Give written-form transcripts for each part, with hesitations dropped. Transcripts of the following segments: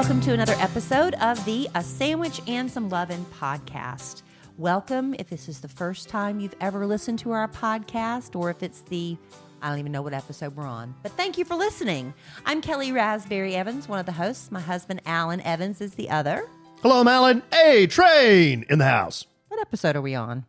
Welcome to another episode of the A Sandwich and Some Lovin' podcast. Welcome if this is the first time you've ever listened to our podcast, or if it's I don't even know what episode we're on. But thank you for listening. I'm Kellie Raspberry Evans, one of the hosts. My husband, Alan Evans, is the other. Hello, I'm Alan. Hey, train in the house. What episode are we on?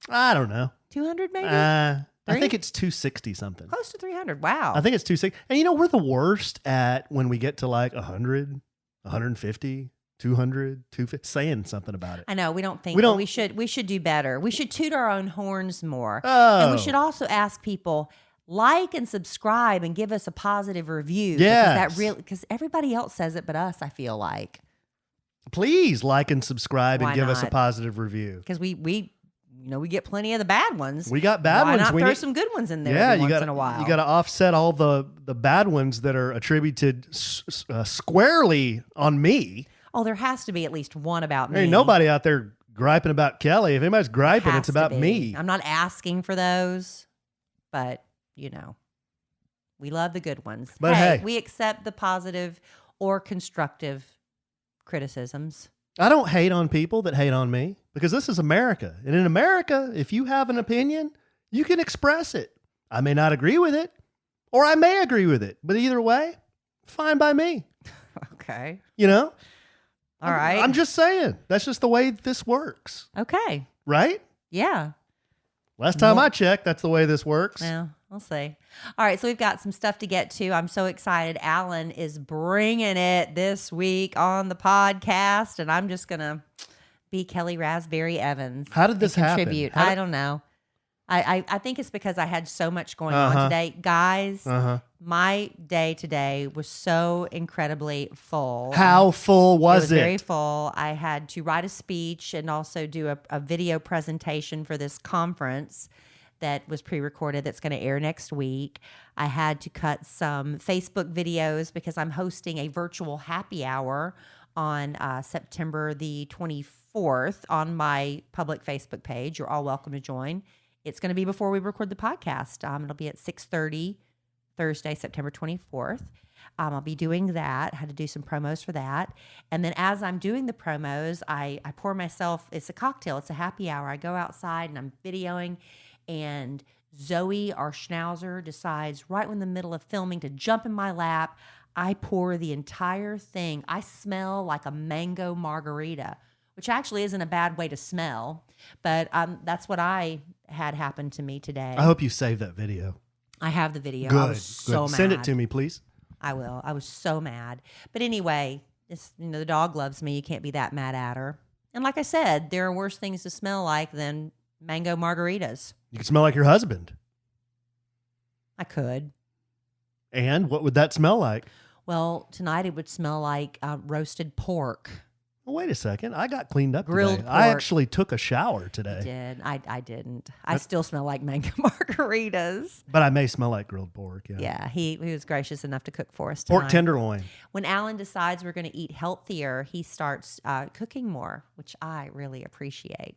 I don't know. 200 maybe? I think it's 260 something. Close to 300. Wow. I think it's 260. And you know, we're the worst at when we get to like 100, 150, 200, 250, saying something about it. I know. We should do better. We should toot our own horns more. And we should also ask people, like and subscribe and give us a positive review. Yes. Because everybody else says it but us, I feel like. Please like and subscribe Why and give us a not? positive review. Because we get plenty of the bad ones. We got bad ones. Why not throw some good ones in there every once in a while? You got to offset all the bad ones that are attributed squarely on me. Oh, there has to be at least one about me. Ain't nobody out there griping about Kelly. If anybody's griping, it's about me. I'm not asking for those, but, we love the good ones. But hey, we accept the positive or constructive criticisms. I don't hate on people that hate on me because this is America. And in America, if you have an opinion, you can express it. I may not agree with it, or I may agree with it. But either way, fine by me. Okay. All right. I'm just saying. That's just the way this works. Okay. Right? Yeah. Last time I checked, that's the way this works. Yeah, we'll see. All right, so we've got some stuff to get to. I'm so excited. Alan is bringing it this week on the podcast, and I'm just going to be Kellie Raspberry Evans. How did this contribute. happen? I don't know. I think it's because I had so much going on today. Guys, my day today was so incredibly full. How full was it? It was very full. I had to write a speech and also do a video presentation for this conference that was pre-recorded that's going to air next week. I had to cut some Facebook videos because I'm hosting a virtual happy hour on September the 24th on my public Facebook page. You're all welcome to join. It's going to be before we record the podcast. It'll be at 6:30 Thursday, September 24th. I'll be doing that. I had to do some promos for that. And then as I'm doing the promos, I pour myself, it's a cocktail, it's a happy hour. I go outside and I'm videoing, and Zoe, our schnauzer, decides right in the middle of filming to jump in my lap. I pour the entire thing. I smell like a mango margarita, which actually isn't a bad way to smell, but that's what I had happen to me today. I hope you save that video. I have the video. Good. I was so mad. Send it to me, please. I will. I was so mad. But anyway, the dog loves me. You can't be that mad at her. And like I said, there are worse things to smell like than mango margaritas. You can smell like your husband. I could. And what would that smell like? Well, tonight it would smell like roasted pork. Well, wait a second. I got cleaned up Grilled today. pork. I actually took a shower today. You did. I didn't. I still smell like mango margaritas. But I may smell like grilled pork. Yeah. Yeah, he was gracious enough to cook for us tonight. Pork tenderloin. When Alan decides we're going to eat healthier, he starts cooking more, which I really appreciate.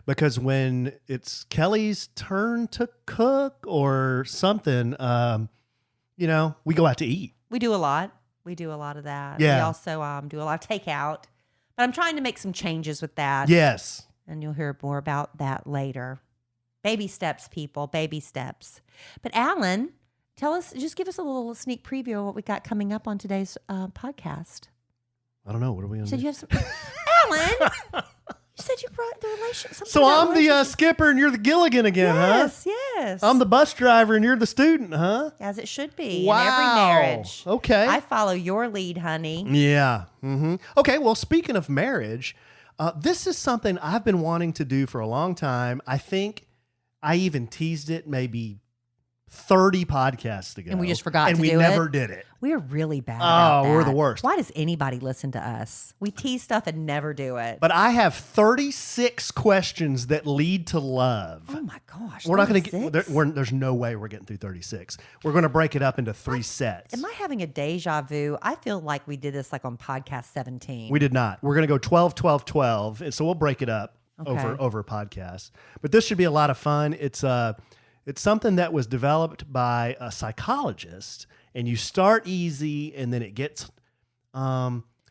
Because when it's Kelly's turn to cook or something, we go out to eat. We do a lot. We do a lot of that. Yeah. We also do a lot of takeout. But I'm trying to make some changes with that. Yes. And you'll hear more about that later. Baby steps, people. Baby steps. But Alan, just give us a little sneak preview of what we got coming up on today's podcast. I don't know. What are we going to do? You have some... Alan! You said you brought the relationship. So I'm the skipper and you're the Gilligan again, huh? Yes. I'm the bus driver and you're the student, huh? As it should be Wow. in every marriage. Okay. I follow your lead, honey. Yeah. Mm-hmm. Okay, well, speaking of marriage, this is something I've been wanting to do for a long time. I think I even teased it maybe 30 podcasts ago. And we just forgot to do it. And we never did it. We are really bad about that. We're the worst. Why does anybody listen to us? We tease stuff and never do it. But I have 36 questions that lead to love. Oh my gosh. We're not going to get, there's no way we're getting through 36. We're going to break it up into 3 sets. Am I having a deja vu? I feel like we did this like on podcast 17. We did not. We're going to go 12, 12, 12. And so we'll break it up over podcasts. But this should be a lot of fun. It's something that was developed by a psychologist, and you start easy and then it gets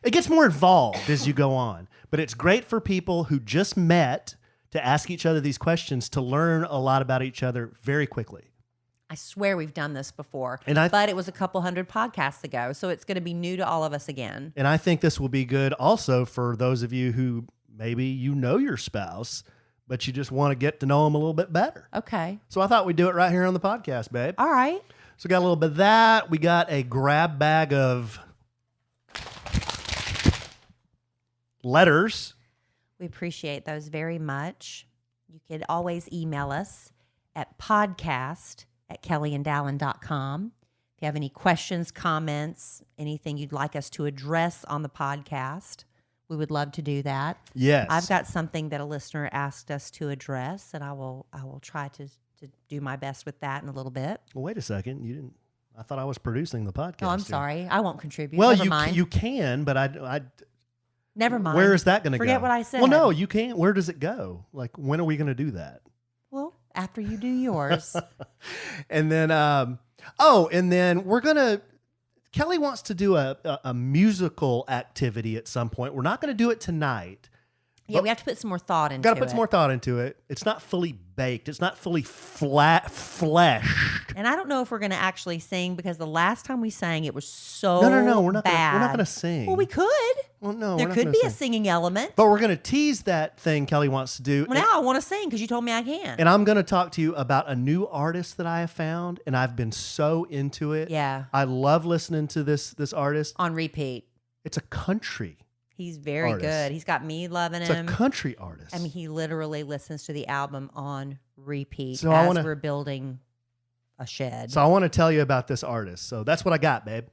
It gets more involved as you go on, but it's great for people who just met to ask each other these questions to learn a lot about each other very quickly. I swear we've done this before, And but it was a couple hundred podcasts ago, so it's going to be new to all of us again. And I think this will be good also for those of you who maybe you know your spouse, but you just want to get to know them a little bit better. Okay. So I thought we'd do it right here on the podcast, babe. All right. So we got a little bit of that. We got a grab bag of letters. We appreciate those very much. You can always email us at podcast@kellyandallen.com. If you have any questions, comments, anything you'd like us to address on the podcast, we would love to do that. Yes. I've got something that a listener asked us to address, and I will try to do my best with that in a little bit. Well, wait a second. You didn't. I thought I was producing the podcast. Oh, I'm here. sorry. I won't contribute. Well, Never mind. you can, but I Never mind. Where is that going to go? Forget what I said. Well, no, you can't. Where does it go? Like, when are we going to do that? Well, after you do yours. And then, and then we're going to, Kelly wants to do a musical activity at some point. We're not going to do it tonight. Yeah, we have to put some more thought into it. Got to put some more thought into it. It's not fully baked. It's not fully fleshed. And I don't know if we're going to actually sing because the last time we sang, it was so No. We're not bad. We're not going to sing. Well, we could. Well, no, There we're not could gonna be sing. a singing element. But we're going to tease that thing Kelly wants to do. Well, now I want to sing because you told me I can. And I'm going to talk to you about a new artist that I have found, and I've been so into it. Yeah. I love listening to this artist. On repeat. It's a country. He's very artist. good. He's got me loving It's him. a country artist. I mean, he literally listens to the album on repeat So I as wanna- we're building a shed. So I want to tell you about this artist. So that's what I got, babe.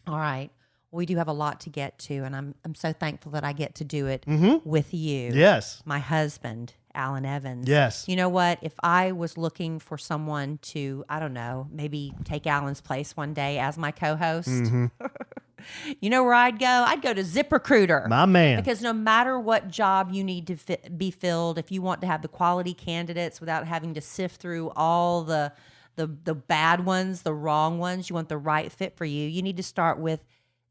All right. We do have a lot to get to, and I'm so thankful that I get to do it Mm-hmm. with you. Yes. My husband, Alan Evans. Yes. You know what? If I was looking for someone to, I don't know, maybe take Alan's place one day as my co-host, Mm-hmm. you know where I'd go? I'd go to ZipRecruiter. My man. Because no matter what job you need to be filled, if you want to have the quality candidates without having to sift through all the bad ones, the wrong ones, you want the right fit for you, you need to start with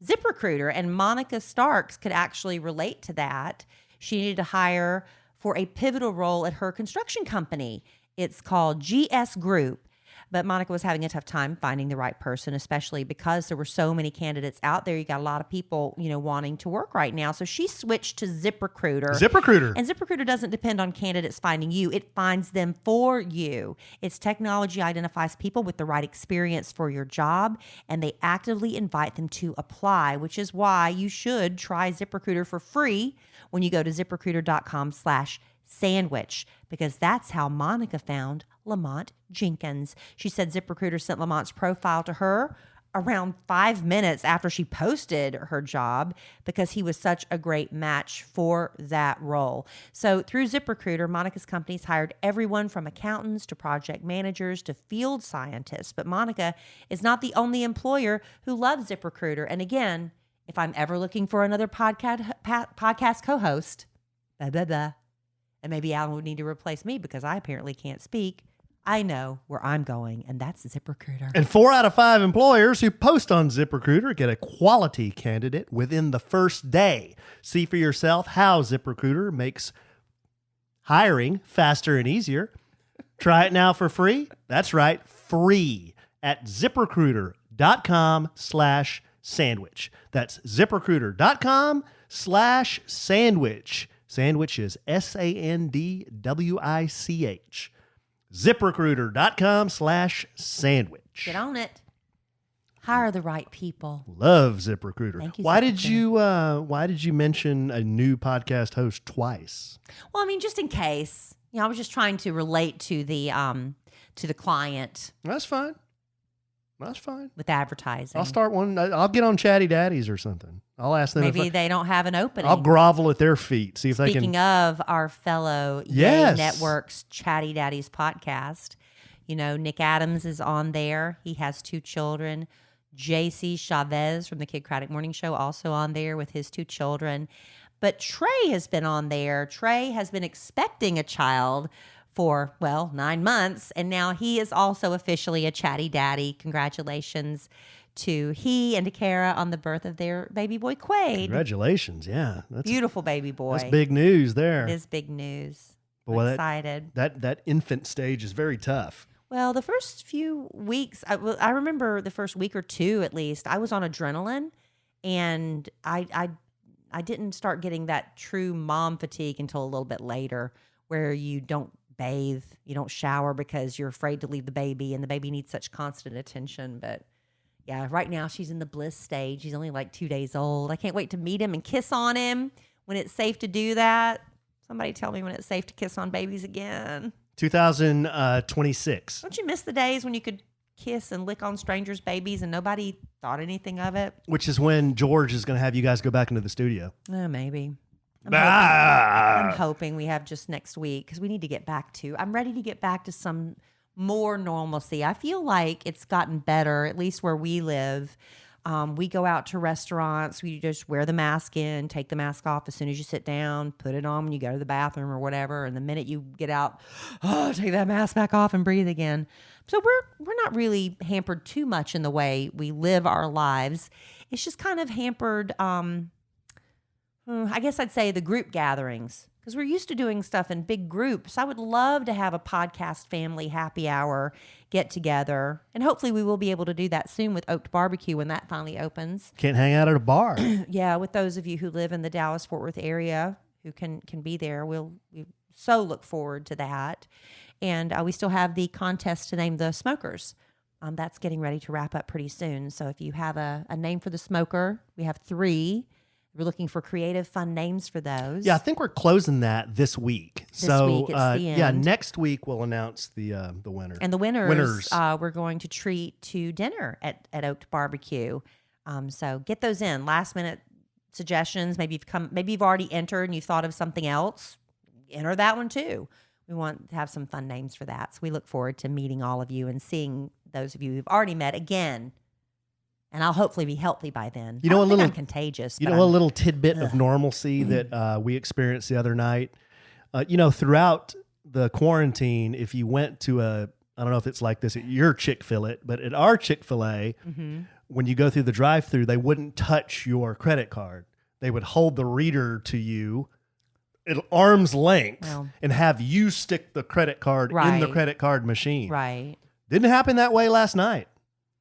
ZipRecruiter. And Monica Starks could actually relate to that. She needed to hire for a pivotal role at her construction company. It's called GS Group. But Monica was having a tough time finding the right person, especially because there were so many candidates out there. You got a lot of people, wanting to work right now. So she switched to ZipRecruiter. ZipRecruiter. And ZipRecruiter doesn't depend on candidates finding you. It finds them for you. Its technology identifies people with the right experience for your job, and they actively invite them to apply, which is why you should try ZipRecruiter for free when you go to ZipRecruiter.com/sandwich, because that's how Monica found Lamont Jenkins. She said ZipRecruiter sent Lamont's profile to her around 5 minutes after she posted her job because he was such a great match for that role. So through ZipRecruiter, Monica's company's hired everyone from accountants to project managers to field scientists. But Monica is not the only employer who loves ZipRecruiter. And again, if I'm ever looking for another podcast co-host, and maybe Alan would need to replace me because I apparently can't speak, I know where I'm going, and that's ZipRecruiter. And 4 out of 5 employers who post on ZipRecruiter get a quality candidate within the first day. See for yourself how ZipRecruiter makes hiring faster and easier. Try it now for free. That's right, free at ZipRecruiter.com/sandwich. That's ZipRecruiter.com/sandwich. Sandwich is SANDWICH. ZipRecruiter.com/sandwich. Get on it. Hire the right people. Love ZipRecruiter. Thank you, Why ZipRecruiter. did you mention a new podcast host twice? Well, I mean, just in case. I was just trying to relate to the client That's fine. That's fine. with advertising. I'll start one. I'll get on Chatty Daddies or something. I'll ask them. Maybe they don't have an opening. I'll grovel at their feet. See if they Speaking can. of our fellow Yes. Yay Network's Chatty Daddies podcast, Nick Adams is on there. He has 2 children. JC Chavez from the Kid Craddock Morning Show also on there with his 2 children. But Trey has been on there. Trey has been expecting a child for, 9 months. And now he is also officially a chatty daddy. Congratulations to he and to Kara on the birth of their baby boy, Quade. Congratulations. Yeah. That's Beautiful baby boy. That's big news there. It is big news. Boy, I'm excited. That infant stage is very tough. Well, the first few weeks, I remember the first week or two at least, I was on adrenaline, and I didn't start getting that true mom fatigue until a little bit later, where you don't bathe, you don't shower because you're afraid to leave the baby, and the baby needs such constant attention. But yeah, right now she's in the bliss stage. She's only like 2 days old. I can't wait to meet him and kiss on him when it's safe to do that. Somebody tell me when it's safe to kiss on babies again. 2026. Don't you miss the days when you could kiss and lick on strangers' babies and nobody thought anything of it? Which is when George is going to have you guys go back into the studio. Maybe. I'm hoping we have just next week, because we need to get back to, I'm ready to get back to some more normalcy. I feel like it's gotten better, at least where we live. We go out to restaurants. We just wear the mask in, take the mask off as soon as you sit down, put it on when you go to the bathroom or whatever. And the minute you get out, take that mask back off and breathe again. So we're not really hampered too much in the way we live our lives. It's just kind of hampered, I guess I'd say the group gatherings, because we're used to doing stuff in big groups. I would love to have a podcast family happy hour get together, and hopefully we will be able to do that soon with Oaked Barbecue when that finally opens. Can't hang out at a bar. Yeah, with those of you who live in the Dallas-Fort Worth area who can be there, we so look forward to that. And we still have the contest to name the smokers. That's getting ready to wrap up pretty soon. So if you have a name for the smoker, we have 3. We're looking for creative, fun names for those. Yeah, I think we're closing that this week. This week, it's the end. Yeah, next week we'll announce the winner. And the winners. We're going to treat to dinner at Oaked Barbecue. So get those in. Last minute suggestions. Maybe you've already entered and you thought of something else. Enter that one too. We want to have some fun names for that. So we look forward to meeting all of you and seeing those of you who've already met again. And I'll hopefully be healthy by then. You know, I'm contagigious. You know, a little tidbit of normalcy that we experienced the other night. Throughout the quarantine, if you went to I don't know if it's like this at your Chick-fil-A, but at our Chick-fil-A, when you go through the drive-thru, they wouldn't touch your credit card. They would hold the reader to you at arm's length and have you stick the credit card in the credit card machine. Right. Didn't happen that way last night.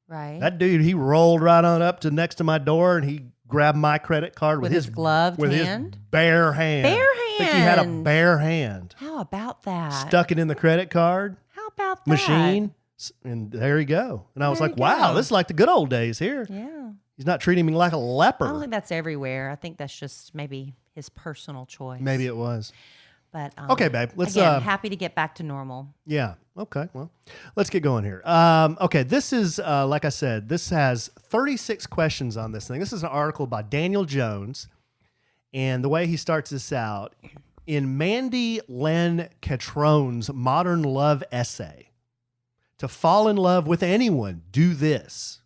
Right. That dude, he rolled right on up to next to my door and he grabbed my credit card with his gloved his hand? bare hand. Bare I think he had a bare hand. How about that? Stuck it in the credit card. How about that? Machine. And there you go. And I was like, wow, this is like the good old days here. Yeah. He's not treating me like a leper. I don't think that's everywhere. I think that's just maybe his personal choice. Maybe it was. But okay, babe. Let's happy to get back to normal. Yeah. Okay. Well, let's get going here. Okay. This is like I said, this has 36 questions on this thing. This is an article by Daniel Jones, and the way he starts this out in Mandy Len Catrone's modern love essay, "To fall in love with anyone, do this."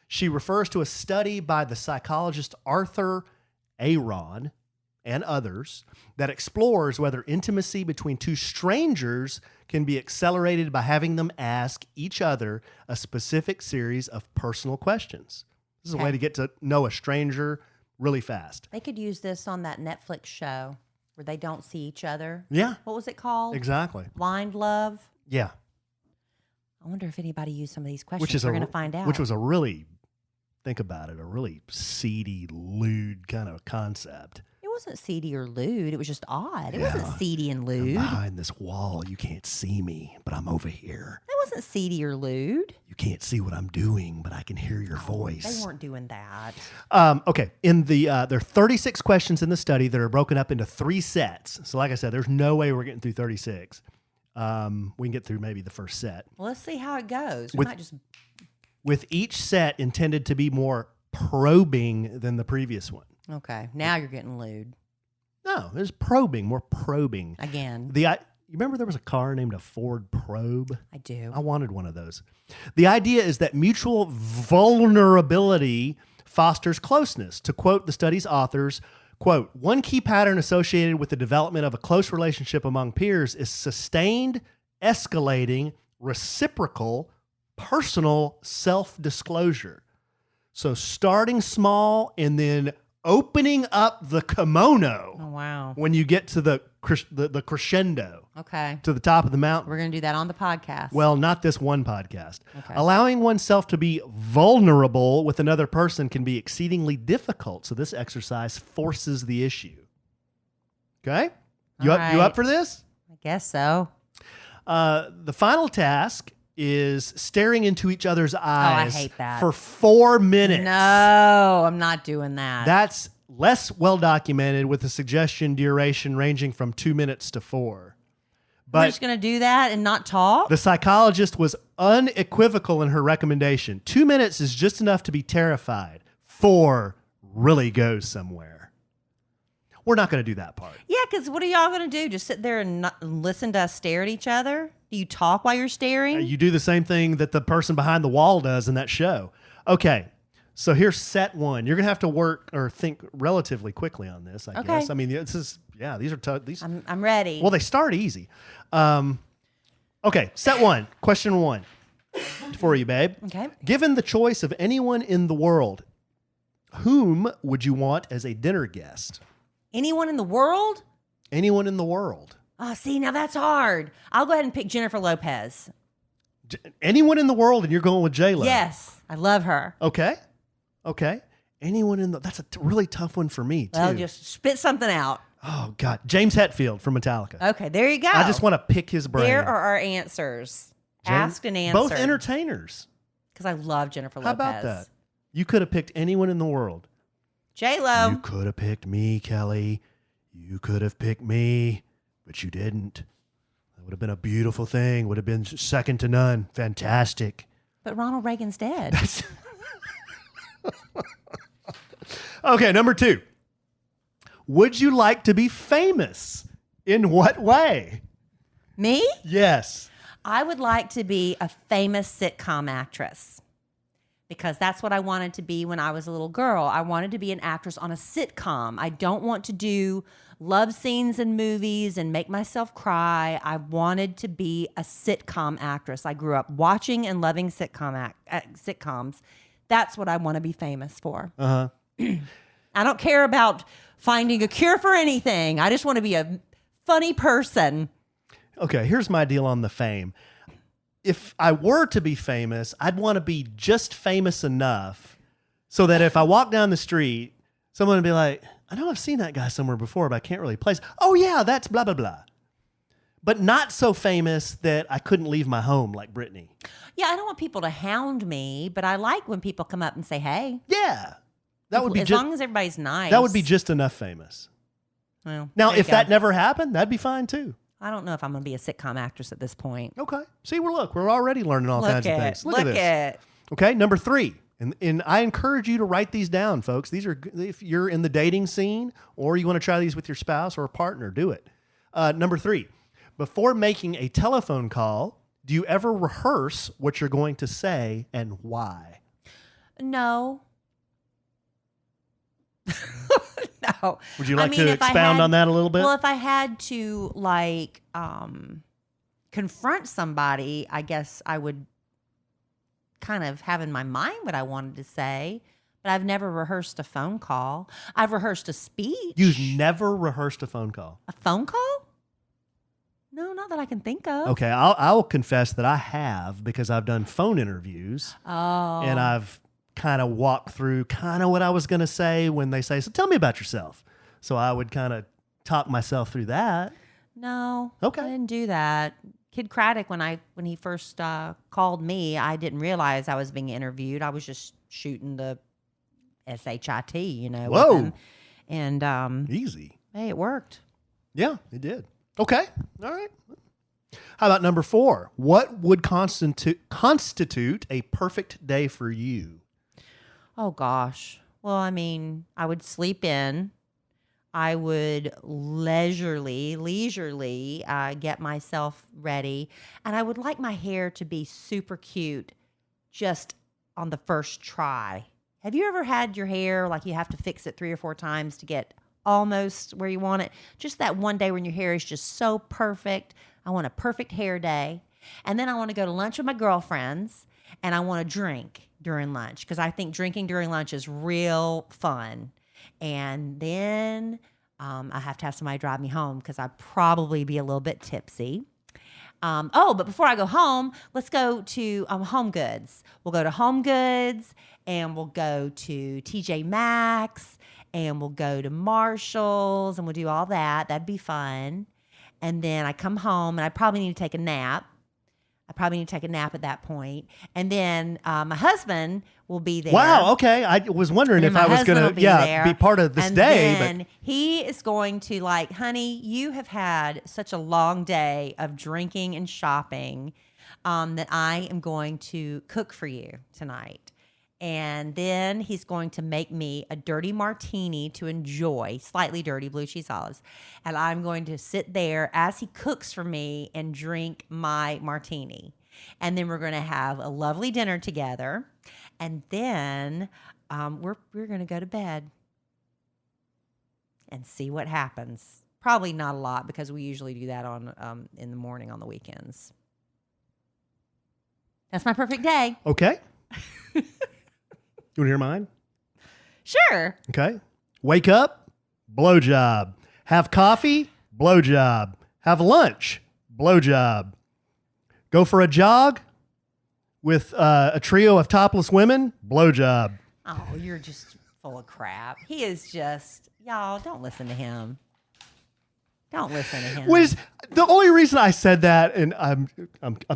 She refers to a study by the psychologist Arthur Aron and others that explores whether intimacy between two strangers can be accelerated by having them ask each other a specific series of personal questions. This is a way to get to know a stranger really fast. They could use this on that Netflix show where they don't see each other. Yeah. What was it called? Exactly. Blind Love? Yeah. I wonder if anybody used some of these questions. We're going to find out. Which was a really, think about it, a really seedy, lewd kind of concept. It wasn't seedy or lewd. It was just odd. It wasn't seedy and lewd. I'm behind this wall. You can't see me, but I'm over here. It wasn't seedy or lewd. You can't see what I'm doing, but I can hear your voice. They weren't doing that. Okay. In the there are 36 questions in the study that are broken up into 3 sets. So like I said, there's no way we're getting through 36. We can get through maybe the first set. Well, let's see how it goes. We might just... With each set intended to be more probing than the previous one. Okay. Now you're getting lewd. No, there's probing, more probing. Again. You remember there was a car named a Ford Probe? I do. I wanted one of those. The idea is that mutual vulnerability fosters closeness. To quote the study's authors, Quote, one key pattern associated with the development of a close relationship among peers is sustained, escalating, reciprocal, personal self-disclosure. So starting small and then opening up the kimono. Oh, wow. When you get to the crescendo. Okay. To the top of the mountain. We're going to do that on the podcast. Well, not this one podcast. Okay. Allowing oneself to be vulnerable with another person can be exceedingly difficult. So this exercise forces the issue. Okay? You up for this? I guess so. The final task is staring into each other's eyes I hate that. for 4 minutes. No, I'm not doing that. That's less well documented with a suggestion duration ranging from 2 minutes to 4. We're But just going to do that and not talk? the psychologist was unequivocal in her recommendation. 2 minutes is just enough to be terrified. 4 really goes somewhere. We're not going to do that part. Yeah, because what are y'all going to do? Just sit there and listen to us stare at each other? Do you talk while you're staring? You do the same thing that the person behind the wall does in that show. Okay, so here's set 1. You're going to have to work or think relatively quickly on this, I guess. I mean, this is, these are tough. I'm ready. Well, they start easy. Okay, set 1. Question 1 for you, babe. Okay. Given the choice of anyone in the world, whom would you want as a dinner guest? Anyone in the world? Anyone in the world. Oh, see, now that's hard. I'll go ahead and pick Jennifer Lopez. Anyone in the world, and you're going with J-Lo. Yes, I love her. Okay. Anyone in the... That's a really tough one for me, too. Well, just spit something out. Oh, God. James Hetfield from Metallica. Okay, there you go. I just want to pick his brain. There are our answers. Asked and answered. Both entertainers. Because I love Jennifer Lopez. How about that? You could have picked anyone in the world. J-Lo. You could have picked me, Kelly. You could have picked me, but you didn't. That would have been a beautiful thing. Would have been second to none. Fantastic. But Ronald Reagan's dead. Okay, number 2. Would you like to be famous? In what way? Me? Yes. I would like to be a famous sitcom actress because that's what I wanted to be when I was a little girl. I wanted to be an actress on a sitcom. I don't want to do love scenes in movies and make myself cry. I wanted to be a sitcom actress. I grew up watching and loving sitcoms. That's what I want to be famous for. Uh-huh. I don't care about finding a cure for anything. I just want to be a funny person. Okay, here's my deal on the fame. If I were to be famous, I'd want to be just famous enough so that if I walk down the street, someone would be like, I know I've seen that guy somewhere before, but I can't really place. Oh, yeah, that's blah, blah, blah. But not so famous that I couldn't leave my home like Britney. Yeah, I don't want people to hound me, but I like when people come up and say, hey. Yeah. That would be as long as everybody's nice. That would be just enough famous. Well, now, if that never happened, that'd be fine too. I don't know if I'm going to be a sitcom actress at this point. Okay. See, we're already learning all kinds of things. Look at this. Okay, number 3. And I encourage you to write these down, folks. These are, if you're in the dating scene or you want to try these with your spouse or a partner, do it. Number 3, before making a telephone call, do you ever rehearse what you're going to say and why? No. No. Would you like to expound on that a little bit? Well, if I had to confront somebody, I guess I would kind of have in my mind what I wanted to say, but I've never rehearsed a phone call. I've rehearsed a speech. You've never rehearsed a phone call? A phone call? No, not that I can think of. Okay, I'll confess that I have because I've done phone interviews. Oh. And I've kind of walked through kind of what I was going to say when they say, so tell me about yourself. So I would kind of talk myself through that. No. Okay. I didn't do that. Kid Craddock, when he first called me, I didn't realize I was being interviewed. I was just shooting the SHIT, Whoa. with him. And easy. Hey, it worked. Yeah, it did. Okay. All right. How about number 4? What would constitute a perfect day for you? Oh, gosh. Well, I mean, I would sleep in. I would leisurely get myself ready. And I would like my hair to be super cute just on the first try. Have you ever had your hair, like you have to fix it 3 or 4 times to get almost where you want it. Just that one day when your hair is just so perfect. I want a perfect hair day. And then I want to go to lunch with my girlfriends, and I want to drink during lunch because I think drinking during lunch is real fun. And then I have to have somebody drive me home because I'd probably be a little bit tipsy. But before I go home, let's go to Home Goods. We'll go to Home Goods, and we'll go to TJ Maxx, and we'll go to Marshall's, and we'll do all that. That'd be fun. And then I come home, and I probably need to take a nap. At that point. And then my husband will be there. Wow, okay. I was wondering if I was going to be part of this day. But he is going to like, honey, you have had such a long day of drinking and shopping that I am going to cook for you tonight. And then he's going to make me a dirty martini to enjoy, slightly dirty, blue cheese olives. And I'm going to sit there as he cooks for me and drink my martini. And then we're going to have a lovely dinner together. And then we're going to go to bed and see what happens. Probably not a lot because we usually do that on in the morning on the weekends. That's my perfect day. Okay. You want to hear mine? Sure. Okay. Wake up, blowjob. Have coffee, blowjob. Have lunch, blowjob. Go for a jog with a trio of topless women, blowjob. Oh, you're just full of crap. He is just, y'all, don't listen to him. Don't listen to him. Was the only reason I said that, and I'm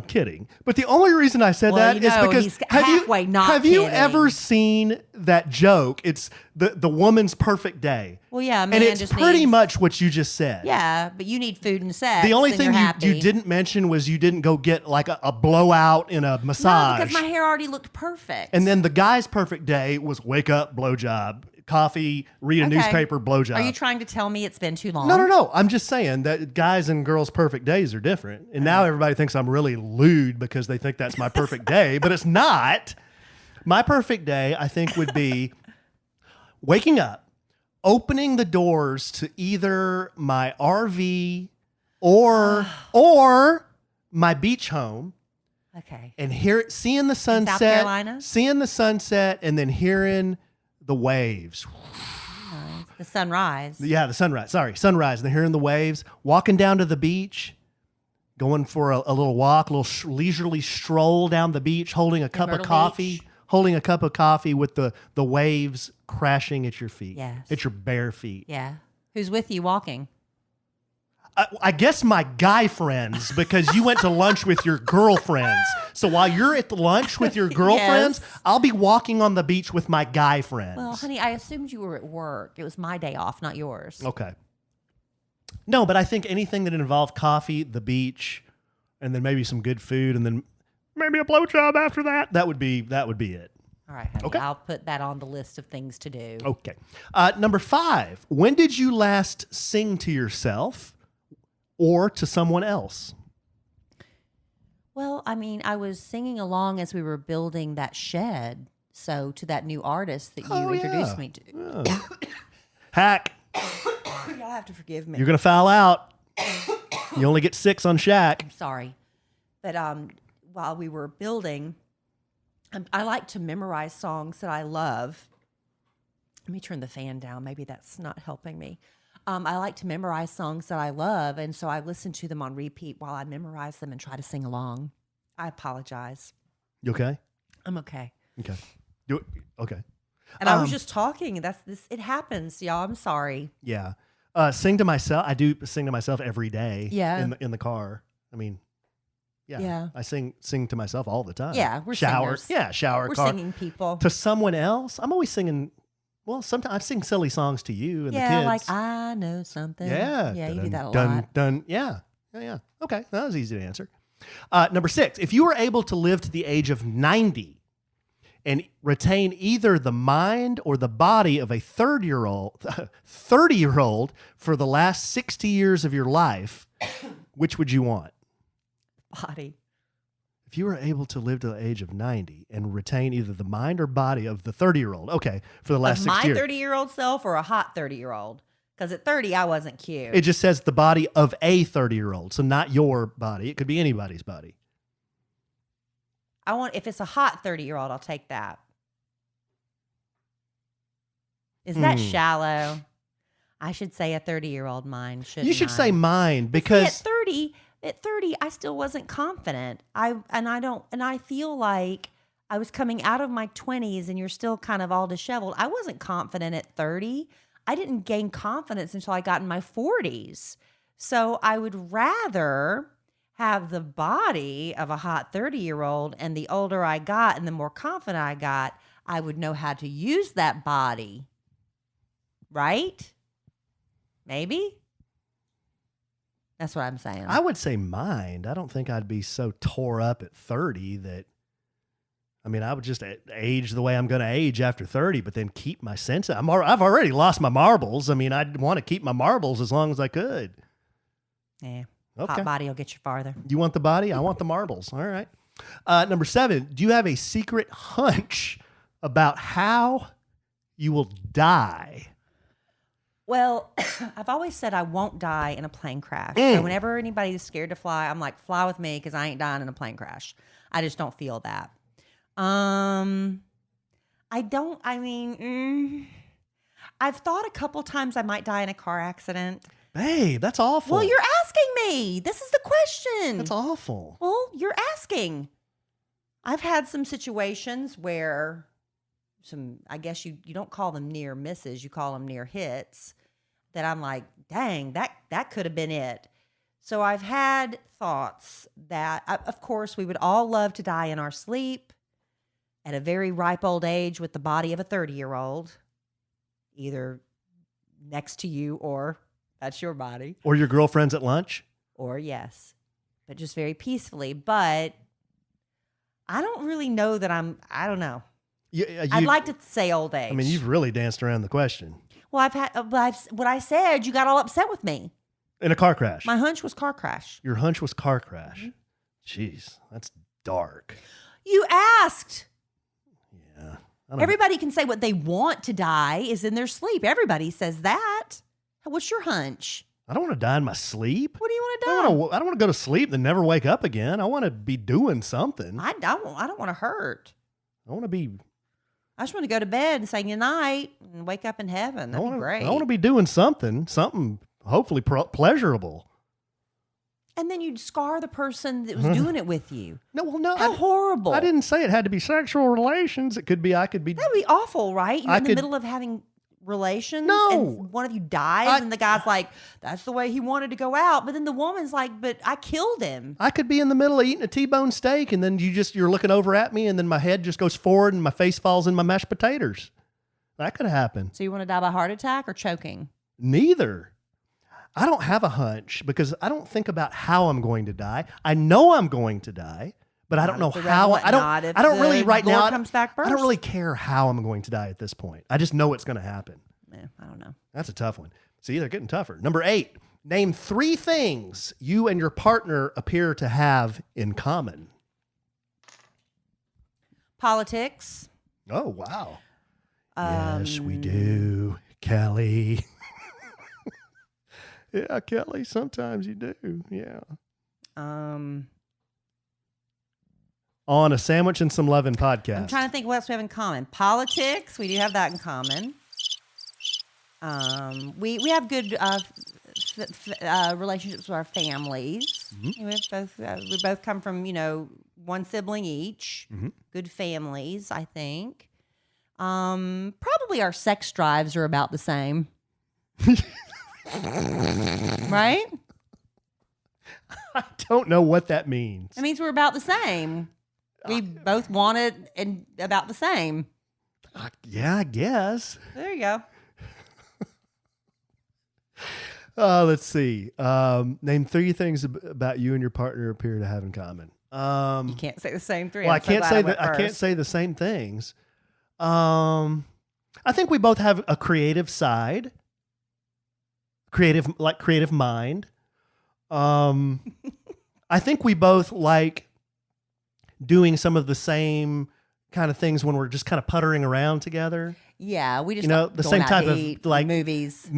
kidding, but the only reason I said that is because he's halfway not have kidding. you ever seen that joke? It's the woman's perfect day. Well, yeah, man, and it's just pretty needs, much what you just said. Yeah, but you need food and sex. The only and thing you're you didn't mention was you didn't go get like a blowout in a massage. No, because my hair already looked perfect. And then the guy's perfect day was wake up, blowjob. Coffee, read a newspaper, blowjob. Are you trying to tell me it's been too long? No. I'm just saying that guys and girls' perfect days are different. And now everybody thinks I'm really lewd because they think that's my perfect day, but it's not. My perfect day, I think, would be waking up, opening the doors to either my RV or my beach home. Okay. And seeing the sunset. South Carolina? Seeing the sunset and then hearing the waves. Nice. The sunrise. Yeah, the sunrise. Sorry, sunrise. And they're hearing the waves. Walking down to the beach, going for a little walk, a little leisurely stroll down the beach, holding a cup of coffee. Beach. Holding a cup of coffee with the waves crashing at your feet. Yes. At your bare feet. Yeah. Who's with you walking? I guess my guy friends, because you went to lunch with your girlfriends. So while you're at the lunch with your girlfriends, Yes. I'll be walking on the beach with my guy friends. Well, honey, I assumed you were at work. It was my day off, not yours. Okay. No, but I think anything that involved coffee, the beach, and then maybe some good food, and then maybe a blowjob after that, that would be it. All right, honey. Okay. I'll put that on the list of things to do. Okay. Number 5. When did you last sing to yourself or to someone else? Well, I mean, I was singing along as we were building that shed. So to that new artist that you introduced me to. Yeah. Hack. Y'all have to forgive me. You're going to foul out. You only get 6 on Shaq. I'm sorry. But while we were building, I like to memorize songs that I love. Let me turn the fan down. Maybe that's not helping me. I like to memorize songs that I love, and so I listen to them on repeat while I memorize them and try to sing along. I apologize. You okay? I'm okay. Okay. Okay. And I was just talking. It happens, y'all. I'm sorry. Yeah. Sing to myself. I do sing to myself every day. Yeah. In the car. I mean, yeah. Yeah. I sing to myself all the time. Yeah, we're shower. singers. Yeah, shower. We're car. singing people. To someone else, I'm always singing. Well, sometimes I sing silly songs to you and the kids. Yeah, like I know something. Yeah. Yeah, you do that a dun, lot. Dun. Yeah. Okay, that was easy to answer. Number 6, if you were able to live to the age of 90 and retain either the mind or the body of a 30-year-old for the last 60 years of your life, which would you want? Body. If you were able to live to the age of 90 and retain either the mind or body of the 30-year-old, okay, for the last 60 years. My 30-year-old self or a hot 30-year-old? Because at 30, I wasn't cute. It just says the body of a 30-year-old, so not your body. It could be anybody's body. If it's a hot 30-year-old, I'll take that. Is that shallow? I should say a 30-year-old mind, shouldn't I? You should say mine because See, at 30, I still wasn't confident. I feel like I was coming out of my 20s and you're still kind of all disheveled. I wasn't confident at 30. I didn't gain confidence until I got in my 40s. So I would rather have the body of a hot 30-year-old, and the older I got and the more confident I got, I would know how to use that body. Right? Maybe? That's what I'm saying. I would say mind. I don't think I'd be so tore up at 30 that, I mean, I would just age the way I'm going to age after 30, but then keep my sense. I've already lost my marbles. I mean, I'd want to keep my marbles as long as I could. Yeah. Okay. Hot body will get you farther. You want the body? I want the marbles. All right. Number 7, do you have a secret hunch about how you will die? Well, I've always said I won't die in a plane crash. So whenever anybody is scared to fly, I'm like, fly with me because I ain't dying in a plane crash. I just don't feel that. I've thought a couple times I might die in a car accident. Babe, that's awful. Well, you're asking me. This is the question. That's awful. Well, you're asking. I've had some situations where I guess you don't call them near misses, you call them near hits, that I'm like, dang, that could have been it. So I've had thoughts that, of course, we would all love to die in our sleep at a very ripe old age with the body of a 30-year-old, either next to you or that's your body. Or your girlfriend's at lunch. Or yes, but just very peacefully. But I don't really know that I don't know. I'd like to say old age. I mean, you've really danced around the question. Well, what I said, you got all upset with me. In a car crash. My hunch was car crash. Your hunch was car crash. Mm-hmm. Jeez, that's dark. You asked. Yeah. Everybody can say what they want to die is in their sleep. Everybody says that. What's your hunch? I don't want to die in my sleep. What do you want to die? I don't want to go to sleep and never wake up again. I want to be doing something. I don't want to hurt. I want to be... I just want to go to bed and say goodnight and wake up in heaven. That'd be great. I want to be doing something hopefully pleasurable. And then you'd scar the person that was doing it with you. No. How horrible. I didn't say it had to be sexual relations. It could be, That'd be awful, right? You're in the middle of having relations. No. And one of you dies and the guy's like, that's the way he wanted to go out. But then the woman's like, but I killed him. I could be in the middle of eating a T-bone steak and then you're looking over at me and then my head just goes forward and my face falls in my mashed potatoes. That could happen. So you want to die by heart attack or choking? Neither. I don't have a hunch because I don't think about how I'm going to die. I know I'm going to die, but I don't know how. I don't really right now. Comes back first. I don't really care how I'm going to die at this point. I just know it's going to happen. Yeah, I don't know. That's a tough one. See, they're getting tougher. Number 8, name 3 things you and your partner appear to have in common. Politics. Oh, wow. Yes, we do, Kelly. Yeah, Kelly, sometimes you do. Yeah. On a Sandwich and Some Lovin' podcast. I'm trying to think what else we have in common. Politics, we do have that in common. We have good relationships with our families. Mm-hmm. We both come from, one sibling each. Mm-hmm. Good families, I think. Probably our sex drives are about the same. Right? I don't know what that means. It means we're about the same. We both want it and about the same. Yeah, I guess. There you go. Let's see. Name 3 things about you and your partner appear to have in common. You can't say the same 3. Well, I can't say the same things. I think we both have a creative side. Creative mind. I think we both like doing some of the same kind of things when we're just kind of puttering around together. Yeah, we just the going same out type to of eat, like mindless,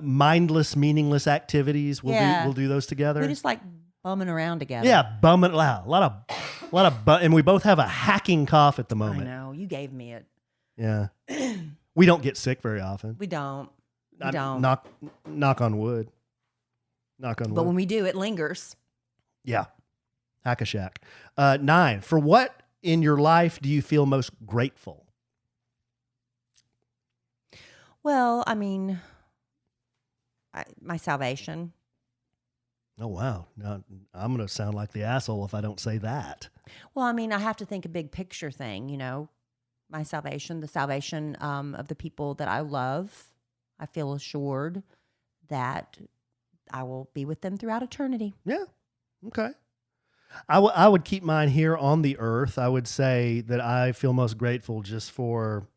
mindless, meaningless activities. We'll do those together. We just like bumming around together. Yeah, bumming loud. A lot of and we both have a hacking cough at the moment. I know, you gave me it. Yeah. We don't get sick very often. We don't. Knock on wood. Knock on wood. But when we do, it lingers. Yeah. Hack a shack. 9. For what in your life do you feel most grateful? Well, I mean, my salvation. Oh, wow. Now, I'm going to sound like the asshole if I don't say that. Well, I mean, I have to think a big picture thing, my salvation, the salvation of the people that I love. I feel assured that I will be with them throughout eternity. Yeah. Okay. I would keep mine here on the earth. I would say that I feel most grateful just for,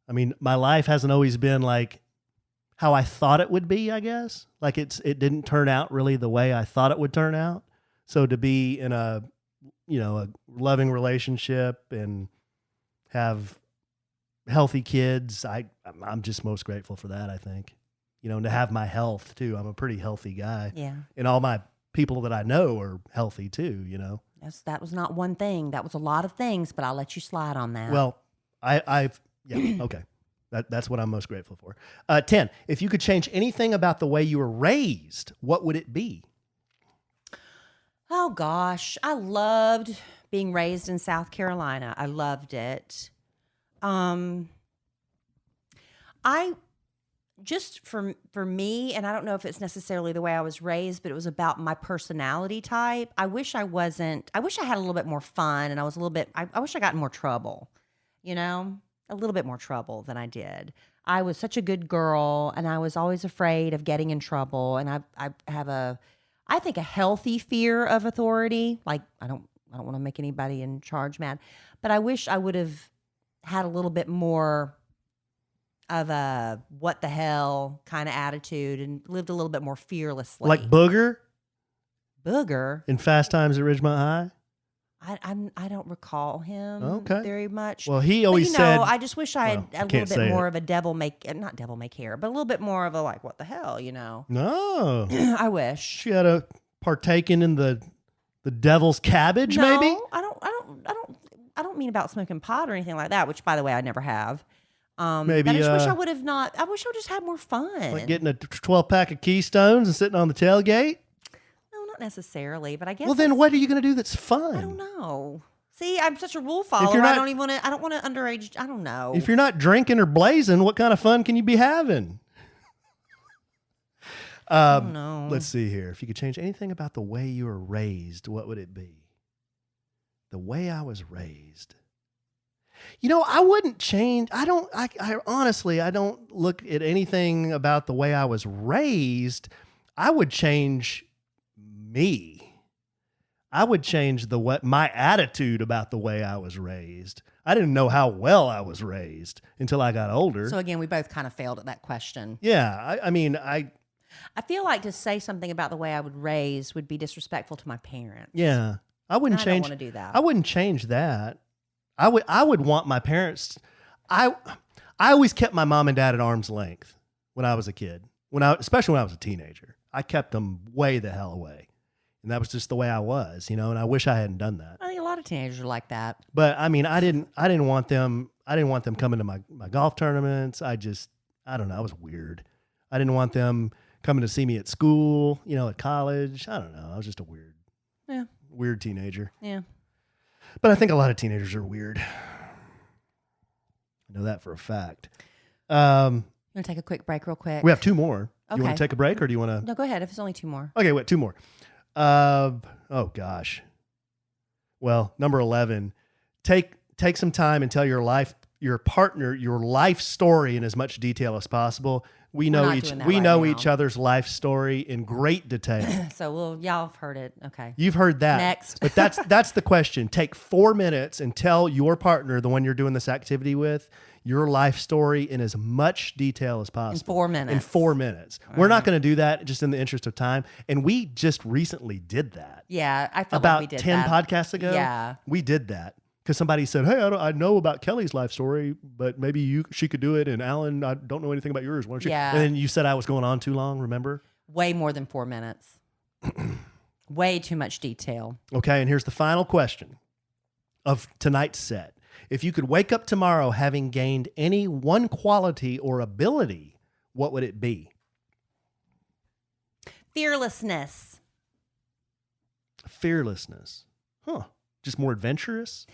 my life hasn't always been like how I thought it would be, I guess. Like it didn't turn out really the way I thought it would turn out. So to be in a loving relationship and have healthy kids, I'm just most grateful for that, I think. And to have my health too. I'm a pretty healthy guy. Yeah. And all my people that I know are healthy too, Yes, that was not one thing. That was a lot of things, but I'll let you slide on that. Well, okay. That's what I'm most grateful for. 10, if you could change anything about the way you were raised, what would it be? Oh gosh, I loved being raised in South Carolina. I loved it. I just for me, and I don't know if it's necessarily the way I was raised, but it was about my personality type. I wish I had a little bit more fun, and I wish I got in more trouble, a little bit more trouble than I did. I was such a good girl, and I was always afraid of getting in trouble. And I have I think a healthy fear of authority. Like I don't want to make anybody in charge mad, but I wish I would have had a little bit more of a what the hell kind of attitude and lived a little bit more fearlessly. Like Booger? Booger? In Fast Times at Ridgemont High? I don't recall him very much. Well, he always said... I just wish I had a little bit more of a not devil may care, but a little bit more of a like, what the hell, No. I wish. She had a partaken in the devil's cabbage, maybe? I don't mean about smoking pot or anything like that, which, by the way, I never have. Maybe. But I just wish I would have not. I wish I would just had more fun. Like getting a 12-pack of Keystones and sitting on the tailgate? No, not necessarily, but I guess. Well, then what are you going to do that's fun? I don't know. See, I'm such a rule follower. I don't want to underage. I don't know. If you're not drinking or blazing, what kind of fun can you be having? I don't know. Let's see here. If you could change anything about the way you were raised, what would it be? The way I was raised. I wouldn't change. I honestly, I don't look at anything about the way I was raised. I would change me. I would change my attitude about the way I was raised. I didn't know how well I was raised until I got older. So again, we both kind of failed at that question. Yeah. I feel like to say something about the way I would raise would be disrespectful to my parents. Yeah. I don't want to do that. I wouldn't change that. I would want my parents. I always kept my mom and dad at arm's length when I was a kid. Especially when I was a teenager, I kept them way the hell away, and that was just the way I was, And I wish I hadn't done that. I think a lot of teenagers are like that. But I didn't want them. I didn't want them coming to my golf tournaments. I don't know. I was weird. I didn't want them coming to see me at school. At college. I don't know. I was just a weird teenager. Yeah. But I think a lot of teenagers are weird. I know that for a fact. You want to take a quick break real quick? We have 2 more. Okay. You want to take a break or do you want to? No, go ahead. If it's only 2 more. Okay, wait, 2 more. Oh, gosh. Well, number 11, take some time and tell your partner your life story in as much detail as possible. We know each other's life story in great detail. So y'all have heard it. Okay. You've heard that. Next. But that's the question. Take 4 minutes and tell your partner, the one you're doing this activity with, your life story in as much detail as possible. In 4 minutes. In 4 minutes. We're not going to do that just in the interest of time. And we just recently did that. Yeah, I felt about like we did 10 that. podcasts ago. Yeah. We did that. because somebody said, hey, I know about Kelly's life story, but maybe she could do it. And Alan, I don't know anything about yours. Why don't you? Yeah. And then you said I was going on too long, remember? Way more than 4 minutes. Way too much detail. Okay, and here's the final question of tonight's set. If you could wake up tomorrow having gained any one quality or ability, what would it be? Fearlessness. Fearlessness. Huh. Just more adventurous?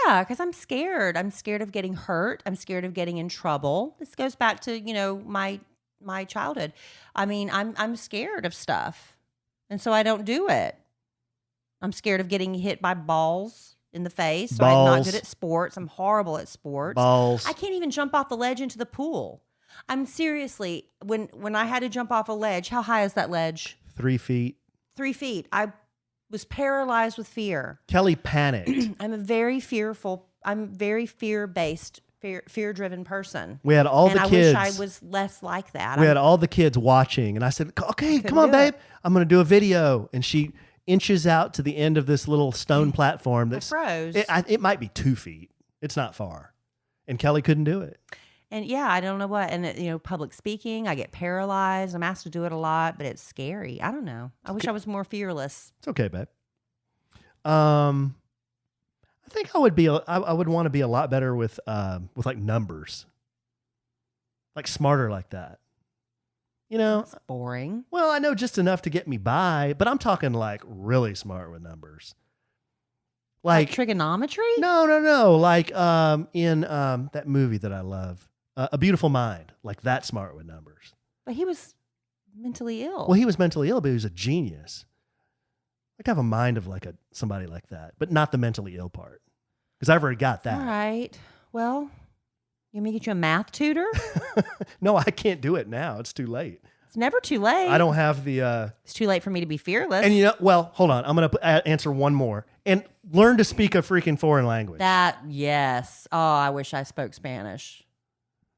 Yeah, because I'm scared. I'm scared of getting hurt. I'm scared of getting in trouble. This goes back to, my childhood. I mean, I'm scared of stuff. And so I don't do it. I'm scared of getting hit by balls in the face. So I'm not good at sports. I'm horrible at sports. Balls. I can't even jump off the ledge into the pool. I'm seriously, when I had to jump off a ledge, how high is that ledge? 3 feet. 3 feet. I was paralyzed with fear. Kelly panicked. I'm very fear-based, fear-driven person. We had all the kids. I wish I was less like that. We had all the kids watching, and I said, okay, come on, babe. I'm going to do a video. And she inches out to the end of this little stone platform. I froze. It might be 2 feet. It's not far. And Kelly couldn't do it. And yeah, I don't know what. And, public speaking, I get paralyzed. I'm asked to do it a lot, but it's scary. I don't know. I wish I was more fearless. It's okay, babe. I think I would want to be a lot better with like numbers, like smarter like that. That's boring. Well, I know just enough to get me by, but I'm talking like really smart with numbers. Like trigonometry? No. Like in that movie that I love, A Beautiful Mind. Like that smart with numbers. But he was mentally ill. Well, he was mentally ill, but he was a genius. Like I have a mind of like somebody like that, but not the mentally ill part, because I've already got that. All right. Well, you want me to get you a math tutor? No, I can't do it now. It's too late. It's never too late. I don't have the... It's too late for me to be fearless. And well, hold on. I'm going to answer one more. And learn to speak a freaking foreign language. Yes. Oh, I wish I spoke Spanish.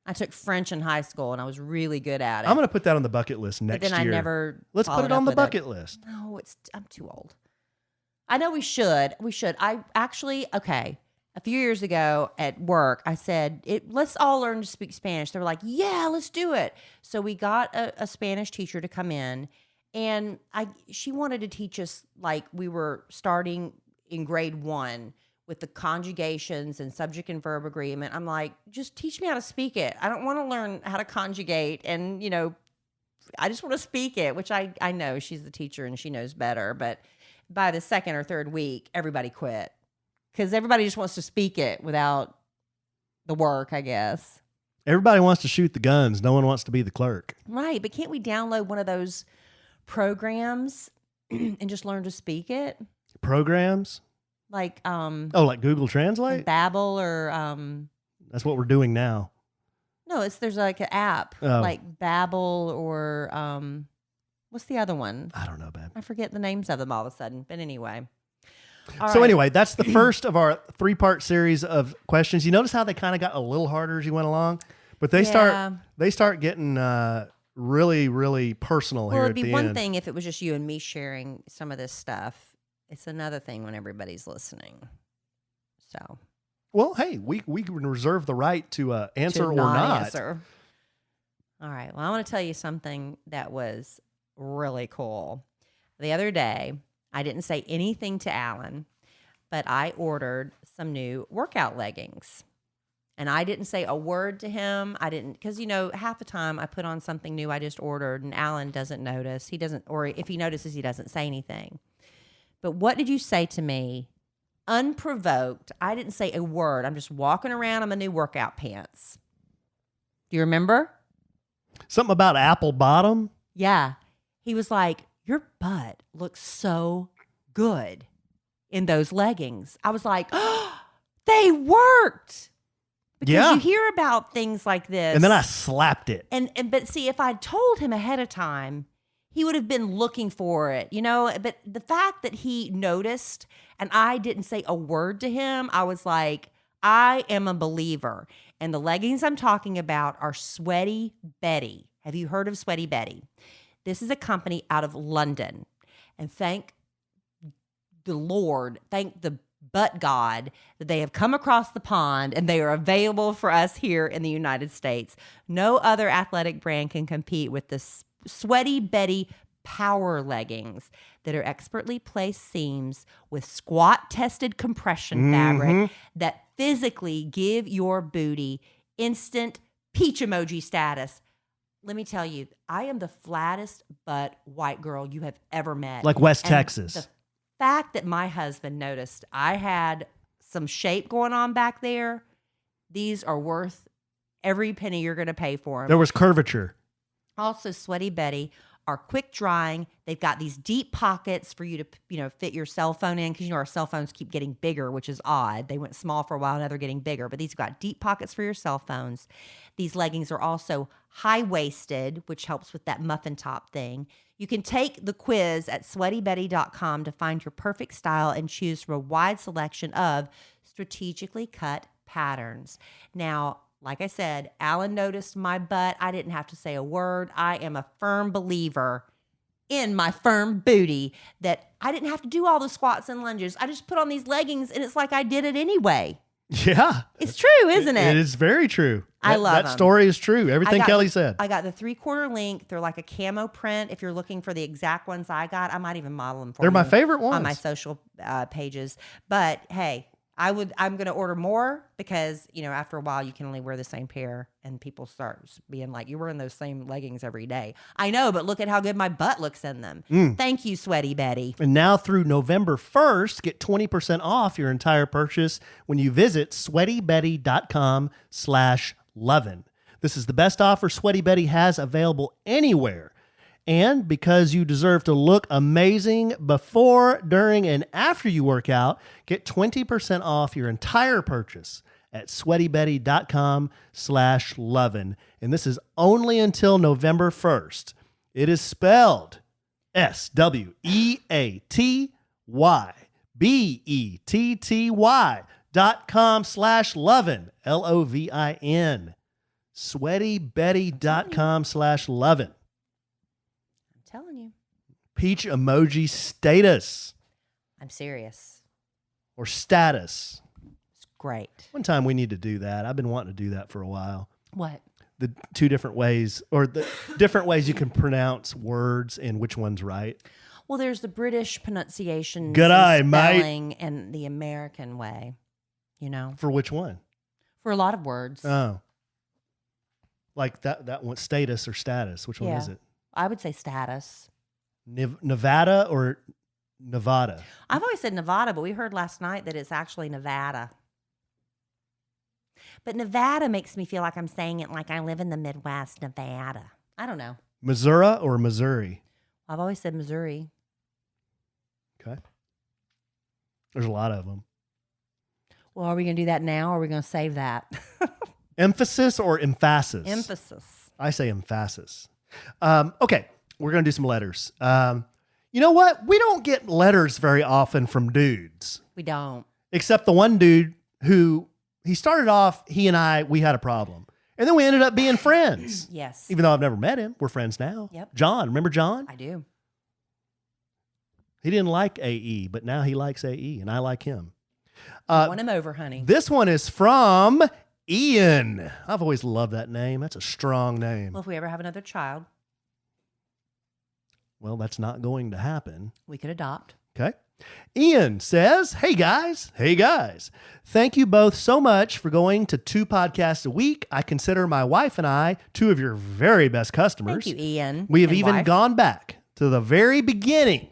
I took French in high school, and I was really good at it. I'm going to put that on the bucket list next year. But then year. I never Let's put it on the bucket list. No, I'm too old. I know we should. I actually, okay. A few years ago at work, I said, let's all learn to speak Spanish. They were like, yeah, let's do it. So we got a Spanish teacher to come in, and she wanted to teach us like we were starting in grade 1 with the conjugations and subject and verb agreement. I'm like, just teach me how to speak it. I don't want to learn how to conjugate, and, I just want to speak it, which I know she's the teacher and she knows better. But by the second or third week, everybody quit. Because everybody just wants to speak it without the work, I guess. Everybody wants to shoot the guns. No one wants to be the clerk. Right. But can't we download one of those programs and just learn to speak it? Programs? Like like Google Translate? Babbel or That's what we're doing now. No, there's like an app like Babbel or what's the other one? I don't know, babe. I forget the names of them all of a sudden. But anyway. Anyway, that's the first of our 3-part series of questions. You notice how they kind of got a little harder as you went along, but they start getting really, really personal here at the end. It'd be one thing if it was just you and me sharing some of this stuff. It's another thing when everybody's listening. So, well, hey, we can reserve the right to answer or not answer. All right. Well, I want to tell you something that was really cool. The other day, I didn't say anything to Alan, but I ordered some new workout leggings. And I didn't say a word to him. I didn't, because, half the time I put on something new I just ordered and Alan doesn't notice. He doesn't, or if he notices, he doesn't say anything. But what did you say to me? Unprovoked. I didn't say a word. I'm just walking around in my new workout pants. Do you remember? Something about apple bottom? Yeah. He was like, your butt looks so good in those leggings. I was like, oh, they worked. Because you hear about things like this. And then I slapped it. But see, if I'd told him ahead of time, he would have been looking for it, But the fact that he noticed and I didn't say a word to him, I was like, I am a believer. And the leggings I'm talking about are Sweaty Betty. Have you heard of Sweaty Betty? This is a company out of London. And thank the Lord, thank the but God that they have come across the pond and they are available for us here in the United States. No other athletic brand can compete with the Sweaty Betty power leggings that are expertly placed seams with squat-tested compression fabric that physically give your booty instant peach emoji status. Let me tell you, I am the flattest butt white girl you have ever met. Like West And Texas. The fact that my husband noticed I had some shape going on back there, these are worth every penny you're going to pay for them. There was curvature. Also, Sweaty Betty are quick drying. They've got these deep pockets for you to, fit your cell phone in, because our cell phones keep getting bigger, which is odd. They went small for a while, now they're getting bigger. But these have got deep pockets for your cell phones. These leggings are also high-waisted, which helps with that muffin top thing. You can take the quiz at sweatybetty.com to find your perfect style and choose from a wide selection of strategically cut patterns. Now, like I said, Alan noticed my butt. I didn't have to say a word. I am a firm believer in my firm booty that I didn't have to do all the squats and lunges. I just put on these leggings and it's like I did it anyway. Yeah. It's true, isn't it? It is very true. I love that them. story is true. Everything Kelly said. I got the 3/4 length. They're like a camo print. If you're looking for the exact ones I got, I might even model them for you. They're my favorite ones. On my social pages. But hey, I'm going to order more because, after a while you can only wear the same pair and people start being like, you're wearing those same leggings every day. I know, but look at how good my butt looks in them. Thank you, Sweaty Betty. And now through November 1st, get 20% off your entire purchase when you visit sweatybetty.com/lovin'. This is the best offer Sweaty Betty has available anywhere. And because you deserve to look amazing before, during, and after you work out, get 20% off your entire purchase at sweatybetty.com/lovin'. And this is only until November 1st. It is spelled SWEATYBETTY.com/lovin', LOVIN. sweatybetty.com/lovin'. Telling you. Peach emoji status. I'm serious. Or status. It's great. One time we need to do that. I've been wanting to do that for a while. What? The two different ways, or the different ways you can pronounce words and which one's right. Well, there's the British pronunciation, Good eye, spelling, mate. and the American way, For which one? For a lot of words. Oh. Like that one, status or status. Which one is it? I would say status. Nevada or Nevada? I've always said Nevada, but we heard last night that it's actually Nevada. But Nevada makes me feel like I'm saying it like I live in the Midwest, Nevada. I don't know. Missouri or Missouri? I've always said Missouri. Okay. There's a lot of them. Well, are we going to do that now or are we going to save that? Emphasis or emphasis? Emphasis. I say emphasis. Okay, we're going to do some letters. You know what? We don't get letters very often from dudes. We don't. Except the one dude who, he started off, he and I, we had a problem. And then we ended up being friends. Yes. Even though I've never met him, we're friends now. Yep. John, remember John? I do. He didn't like AE, but now he likes AE, and I like him. Won him over, honey. This one is from Ian. I've always loved that name. That's a strong name. Well, if we ever have another child, Well, that's not going to happen. we could adopt. Okay. Ian says, hey guys, thank you both so much for going to 2 podcasts a week. I consider my wife and I 2 of your very best customers. Thank you, Ian. We have and even wife. gone back to the very beginning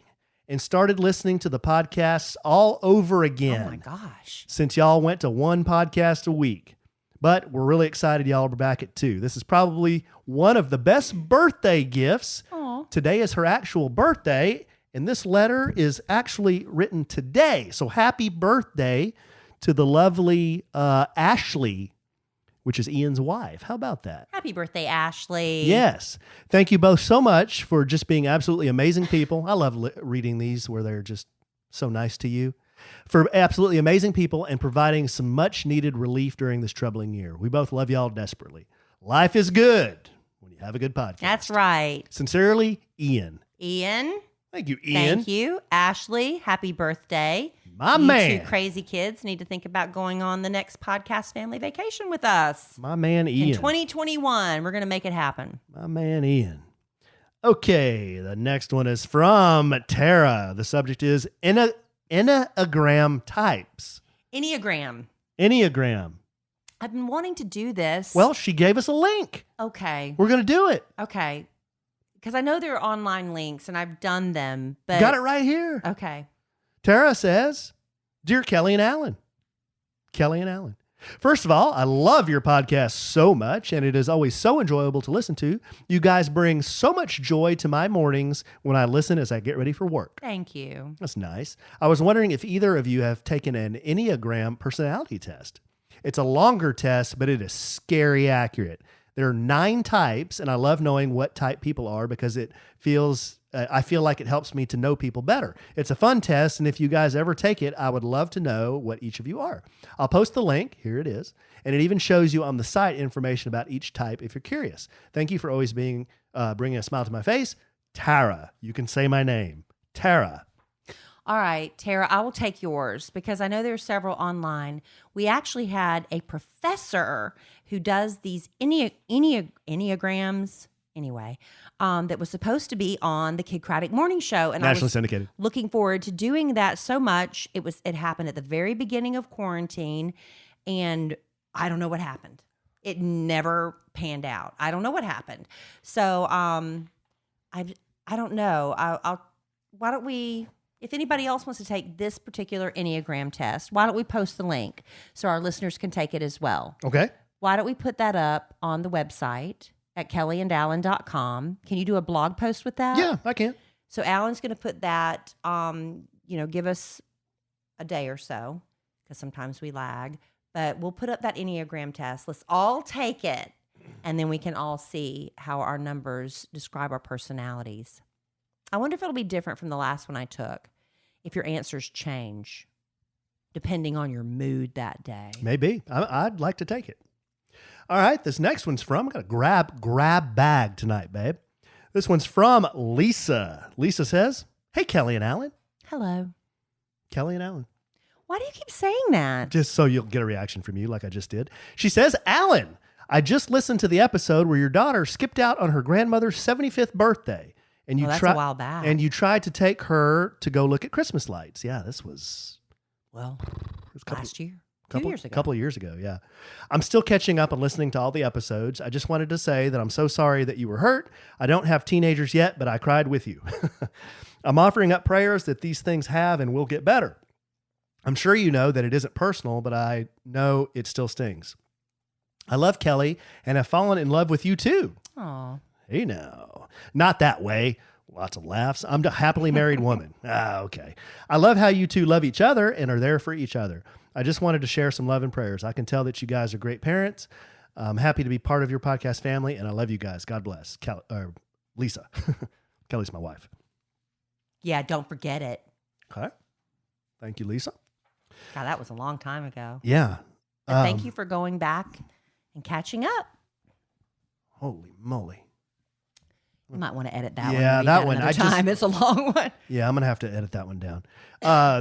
and started listening to the podcasts all over again. Oh my gosh. Since y'all went to 1 podcast a week. But we're really excited y'all are back at 2. This is probably one of the best birthday gifts. Aw. Today is her actual birthday, and this letter is actually written today. So happy birthday to the lovely Ashley, which is Ian's wife. How about that? Happy birthday, Ashley. Yes. Thank you both so much for just being absolutely amazing people. I love reading these where they're just so nice to you. For absolutely amazing people and providing some much needed relief during this troubling year. We both love y'all desperately. Life is good when you have a good podcast. That's right. Sincerely, Ian. Ian. Thank you, Ian. Thank you. Ashley, happy birthday. My you man. two crazy kids need to think about going on the next podcast family vacation with us. My man, Ian. In 2021, we're going to make it happen. My man, Ian. Okay, the next one is from Tara. The subject is Enneagram types. Enneagram. I've been wanting to do this. Well, she gave us a link. Okay. We're going to do it. Okay. Because I know there are online links and I've done them. But Got it right here. Okay. Tara says, Dear Kellie and Allen. Kellie and Allen. First of all, I love your podcast so much, and it is always so enjoyable to listen to. You guys bring so much joy to my mornings when I listen as I get ready for work. Thank you. That's nice. I was wondering if either of you have taken an Enneagram personality test. It's a longer test, but it is scary accurate. There are 9 types, and I love knowing what type people are because it feels... I feel like it helps me to know people better. It's a fun test, and if you guys ever take it, I would love to know what each of you are. I'll post the link. Here it is. And it even shows you on the site information about each type if you're curious. Thank you for always bringing a smile to my face. Tara. You can say my name. Tara. All right, Tara, I will take yours because I know there are several online. We actually had a professor who does these Enneagrams, anyway, that was supposed to be on the Kid Craddock Morning Show. And Nationally I was syndicated. looking forward to doing that so much. It happened at the very beginning of quarantine, and I don't know what happened. It never panned out. I don't know what happened. So I don't know. Why don't we... If anybody else wants to take this particular Enneagram test, why don't we post the link so our listeners can take it as well? Okay. Why don't we put that up on the website at kellyandallen.com? Can you do a blog post with that? Yeah, I can. So Alan's going to put that, give us a day or so because sometimes we lag. But we'll put up that Enneagram test. Let's all take it, and then we can all see how our numbers describe our personalities. I wonder if it'll be different from the last one I took, if your answers change, depending on your mood that day. Maybe. I'd like to take it. All right, this next one's from, I'm going to grab bag tonight, babe. This one's from Lisa. Lisa says, Hey, Kellie and Allen. Hello. Kellie and Allen. Why do you keep saying that? Just so you'll get a reaction from you like I just did. She says, Allen, I just listened to the episode where your daughter skipped out on her grandmother's 75th birthday. And you that's a while back. And you tried to take her to go look at Christmas lights. Yeah, this was, last year. 2 years ago. A couple of years ago, yeah. I'm still catching up and listening to all the episodes. I just wanted to say that I'm so sorry that you were hurt. I don't have teenagers yet, but I cried with you. I'm offering up prayers that these things have and will get better. I'm sure you know that it isn't personal, but I know it still stings. I love Kellie and have fallen in love with you too. Aw. Hey now, not that way. Lots of laughs. I'm a happily married woman. Okay. I love how you two love each other and are there for each other. I just wanted to share some love and prayers. I can tell that you guys are great parents. I'm happy to be part of your podcast family, and I love you guys. God bless. Lisa. Kellie's my wife. Yeah, don't forget it. Okay. Thank you, Lisa. God, that was a long time ago. Yeah. But thank you for going back and catching up. Holy moly. You might want to edit that one. Yeah, that one. It's a long one. Yeah, I'm going to have to edit that one down.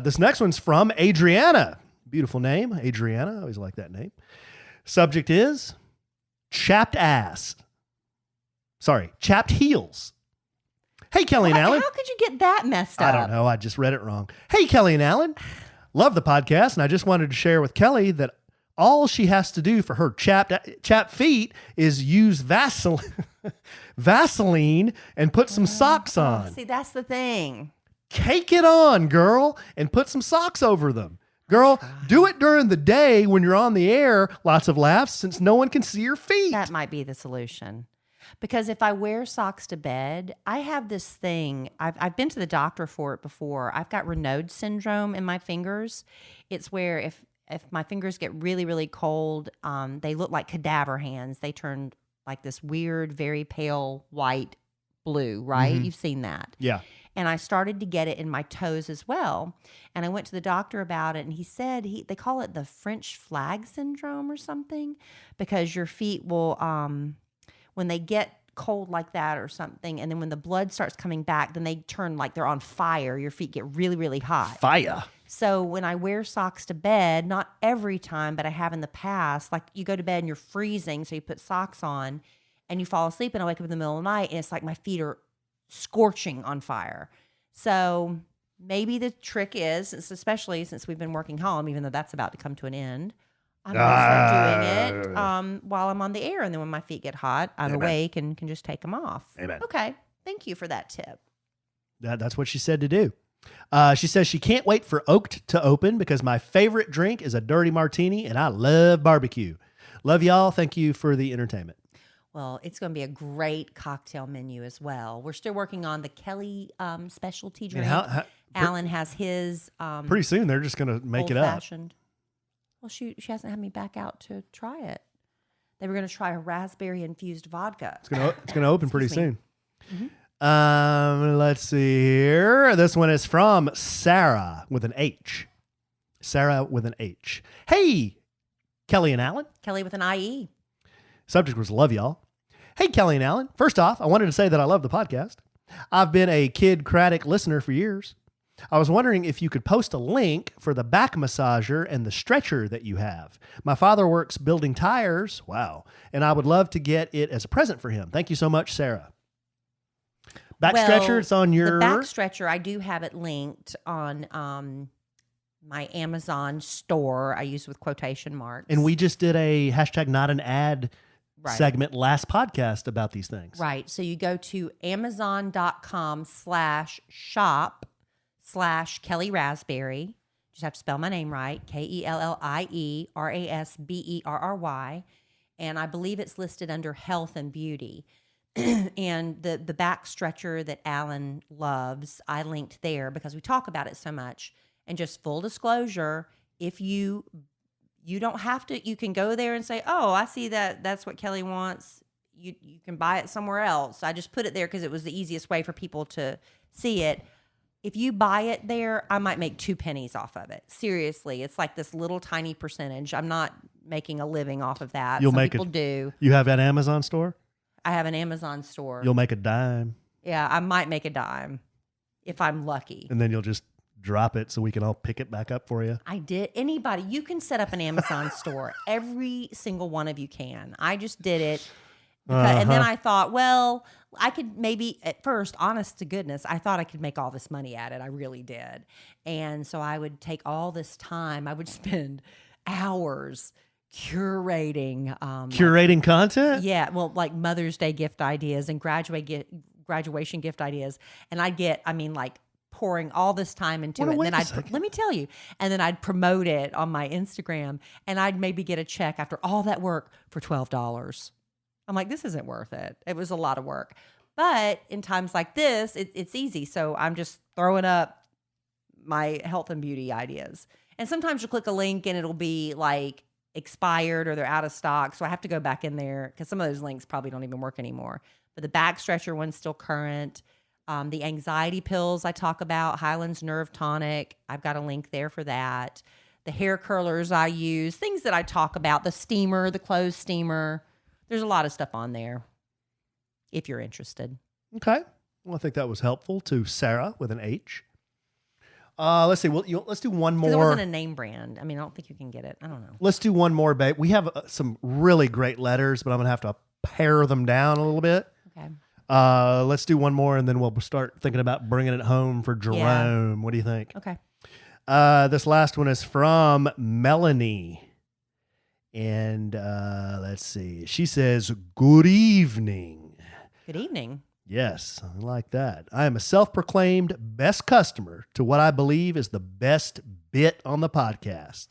This next one's from Adriana. Beautiful name, Adriana. I always like that name. Subject is chapped ass. Sorry, chapped heels. Hey, Kellie and Allen. How could you get that messed up? I don't know. I just read it wrong. Hey, Kellie and Allen. Love the podcast, and I just wanted to share with Kellie that all she has to do for her chapped feet is use Vaseline and put some socks on. See, that's the thing. Cake it on, girl, and put some socks over them. Girl, do it during the day when you're on the air. Lots of laughs since no one can see your feet. That might be the solution. Because if I wear socks to bed, I have this thing. I've been to the doctor for it before. I've got Raynaud's syndrome in my fingers. It's where if my fingers get really, really cold, they look like cadaver hands. They turn like this weird, very pale white blue, right? Mm-hmm. You've seen that. Yeah. And I started to get it in my toes as well. And I went to the doctor about it, and he said they call it the French flag syndrome or something, because your feet will, when they get cold like that or something, and then when the blood starts coming back, then they turn like they're on fire. Your feet get really, really hot. Fire. So when I wear socks to bed, not every time, but I have in the past, like you go to bed and you're freezing, so you put socks on and you fall asleep and I wake up in the middle of the night and it's like my feet are scorching on fire. So maybe the trick is, especially since we've been working home, even though that's about to come to an end, I'm going to start doing it while I'm on the air. And then when my feet get hot, I'm awake and can just take them off. Amen. Okay. Thank you for that tip. That's what she said to do. She says she can't wait for Oaked to open because my favorite drink is a dirty martini and I love barbecue. Love y'all. Thank you for the entertainment. Well, it's going to be a great cocktail menu as well. We're still working on the Kellie specialty drink. Allen has his. Pretty soon they're just going to make it up. Old-fashioned. Well, she hasn't had me back out to try it. They were going to try a raspberry infused vodka. It's going to open pretty soon. Mm-hmm. Let's see here. This one is from Sarah with an H. Sarah with an H. Hey, Kellie and Allen. Kellie with an IE. Subject was love y'all. Hey, Kellie and Allen. First off, I wanted to say that I love the podcast. I've been a Kid Craddock listener for years. I was wondering if you could post a link for the back massager and the stretcher that you have. My father works building tires. Wow. And I would love to get it as a present for him. Thank you so much, Sarah. Back stretcher, it's on your... The back stretcher, I do have it linked on my Amazon store. I use with quotation marks. And we just did a #NotAnAd segment last podcast about these things. Right. So you go to amazon.com/shop/Kellie Raspberry. Just have to spell my name right. KellieRasberry. And I believe it's listed under health and beauty. And the back stretcher that Allen loves, I linked there because we talk about it so much. And just full disclosure, if you don't have to, you can go there and say, oh, I see that's what Kellie wants. You can buy it somewhere else. I just put it there because it was the easiest way for people to see it. If you buy it there, I might make 2 pennies off of it. Seriously, it's like this little tiny percentage. I'm not making a living off of that. Some people do. You have that Amazon store? I have an Amazon store. You'll make a dime. Yeah, I might make a dime if I'm lucky. And then you'll just drop it so we can all pick it back up for you. I did. Anybody, you can set up an Amazon store. Every single one of you can. I just did it. And then I thought, well, I could maybe at first, honest to goodness, I thought I could make all this money at it. I really did. And so I would take all this time. I would spend hours curating content. Yeah, well, like Mother's Day gift ideas and graduation gift ideas, and I'd get, pouring all this time into it. And then let me tell you, and then I'd promote it on my Instagram, and I'd maybe get a check after all that work for $12. I'm like, this isn't worth it. It was a lot of work, but in times like this, it's easy. So I'm just throwing up my health and beauty ideas, and sometimes you'll click a link and it'll be like expired or they're out of stock. So I have to go back in there because some of those links probably don't even work anymore. But the back stretcher one's still current. The anxiety pills I talk about, Highlands Nerve Tonic, I've got a link there for that. The hair curlers I use, things that I talk about, the steamer, the clothes steamer. There's a lot of stuff on there if you're interested. Okay. Well, I think that was helpful to Sarah with an H. Let's see. Let's do one more. Because it wasn't a name brand. I don't think you can get it. I don't know. Let's do one more, babe. We have some really great letters, but I'm going to have to pare them down a little bit. Okay. Let's do one more, and then we'll start thinking about bringing it home for Jerome. Yeah. What do you think? Okay. This last one is from Melanie. And let's see. She says, good evening. Good evening. Yes, I like that. I am a self-proclaimed best customer to what I believe is the best bit on the podcast.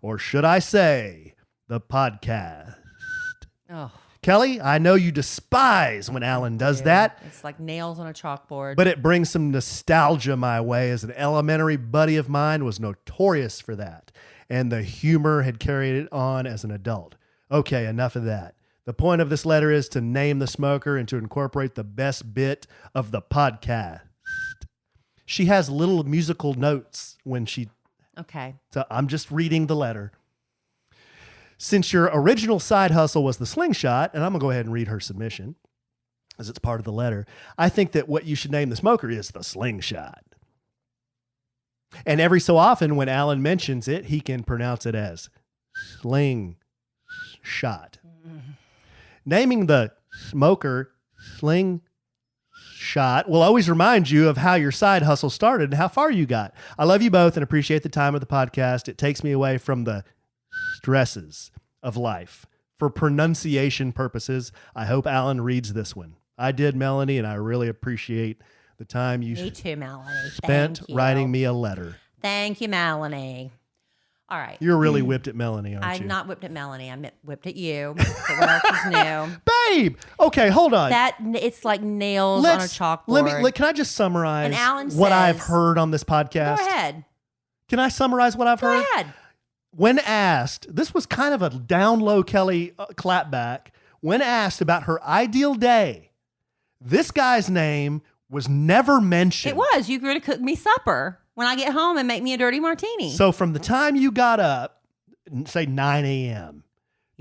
Or should I say, the podcast. Oh. Kellie, I know you despise when Allen does that. It's like nails on a chalkboard. But it brings some nostalgia my way, as an elementary buddy of mine was notorious for that. And the humor had carried it on as an adult. Okay, enough of that. The point of this letter is to name the smoker and to incorporate the best bit of the podcast. She has little musical notes when she... Okay. So I'm just reading the letter. Since your original side hustle was the slingshot, and I'm going to go ahead and read her submission, as it's part of the letter, I think that what you should name the smoker is the slingshot. And every so often when Allen mentions it, he can pronounce it as sling shot. Naming the smoker sling shot will always remind you of how your side hustle started and how far you got. I love you both and appreciate the time of the podcast. It takes me away from the stresses of life. For pronunciation purposes, I hope Allen reads this one. I did, Melanie, and I really appreciate the time you Me too, Melanie. spent Thank you. writing me a letter. Thank you, Melanie. All right. You're really whipped at Melanie, aren't you? I'm not whipped at Melanie. I'm whipped at you. But what else is new? Babe! Okay, hold on. It's like nails on a chalkboard. Can I just summarize And Allen what says- I've heard on this podcast? Go ahead. Can I summarize what I've Go heard? ahead. When asked, this was kind of a down low Kelly clapback. When asked about her ideal day, this guy's name was never mentioned. It was. You were going to cook me supper when I get home and make me a dirty martini. So from the time you got up, say 9 a.m.,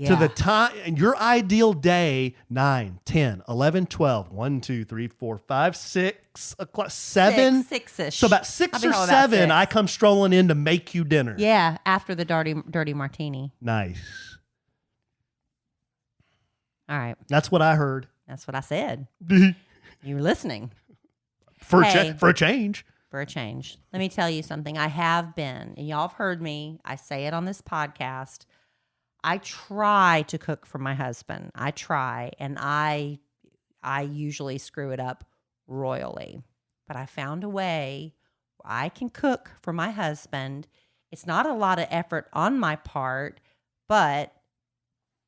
to the time, and your ideal day, 9, 10, 11, 12, 1, 2, 3, 4, 5, 6 o'clock, 7. Six-ish. So about 6 I'll be or home about 7, 6. I come strolling in to make you dinner. Yeah, after the dirty martini. Nice. All right. That's what I heard. That's what I said. You were listening. For a Hey. change. For a change. Let me tell you something. I have been, and y'all have heard me. I say it on this podcast. I try to cook for my husband. I try, and I usually screw it up royally. But I found a way where I can cook for my husband. It's not a lot of effort on my part, but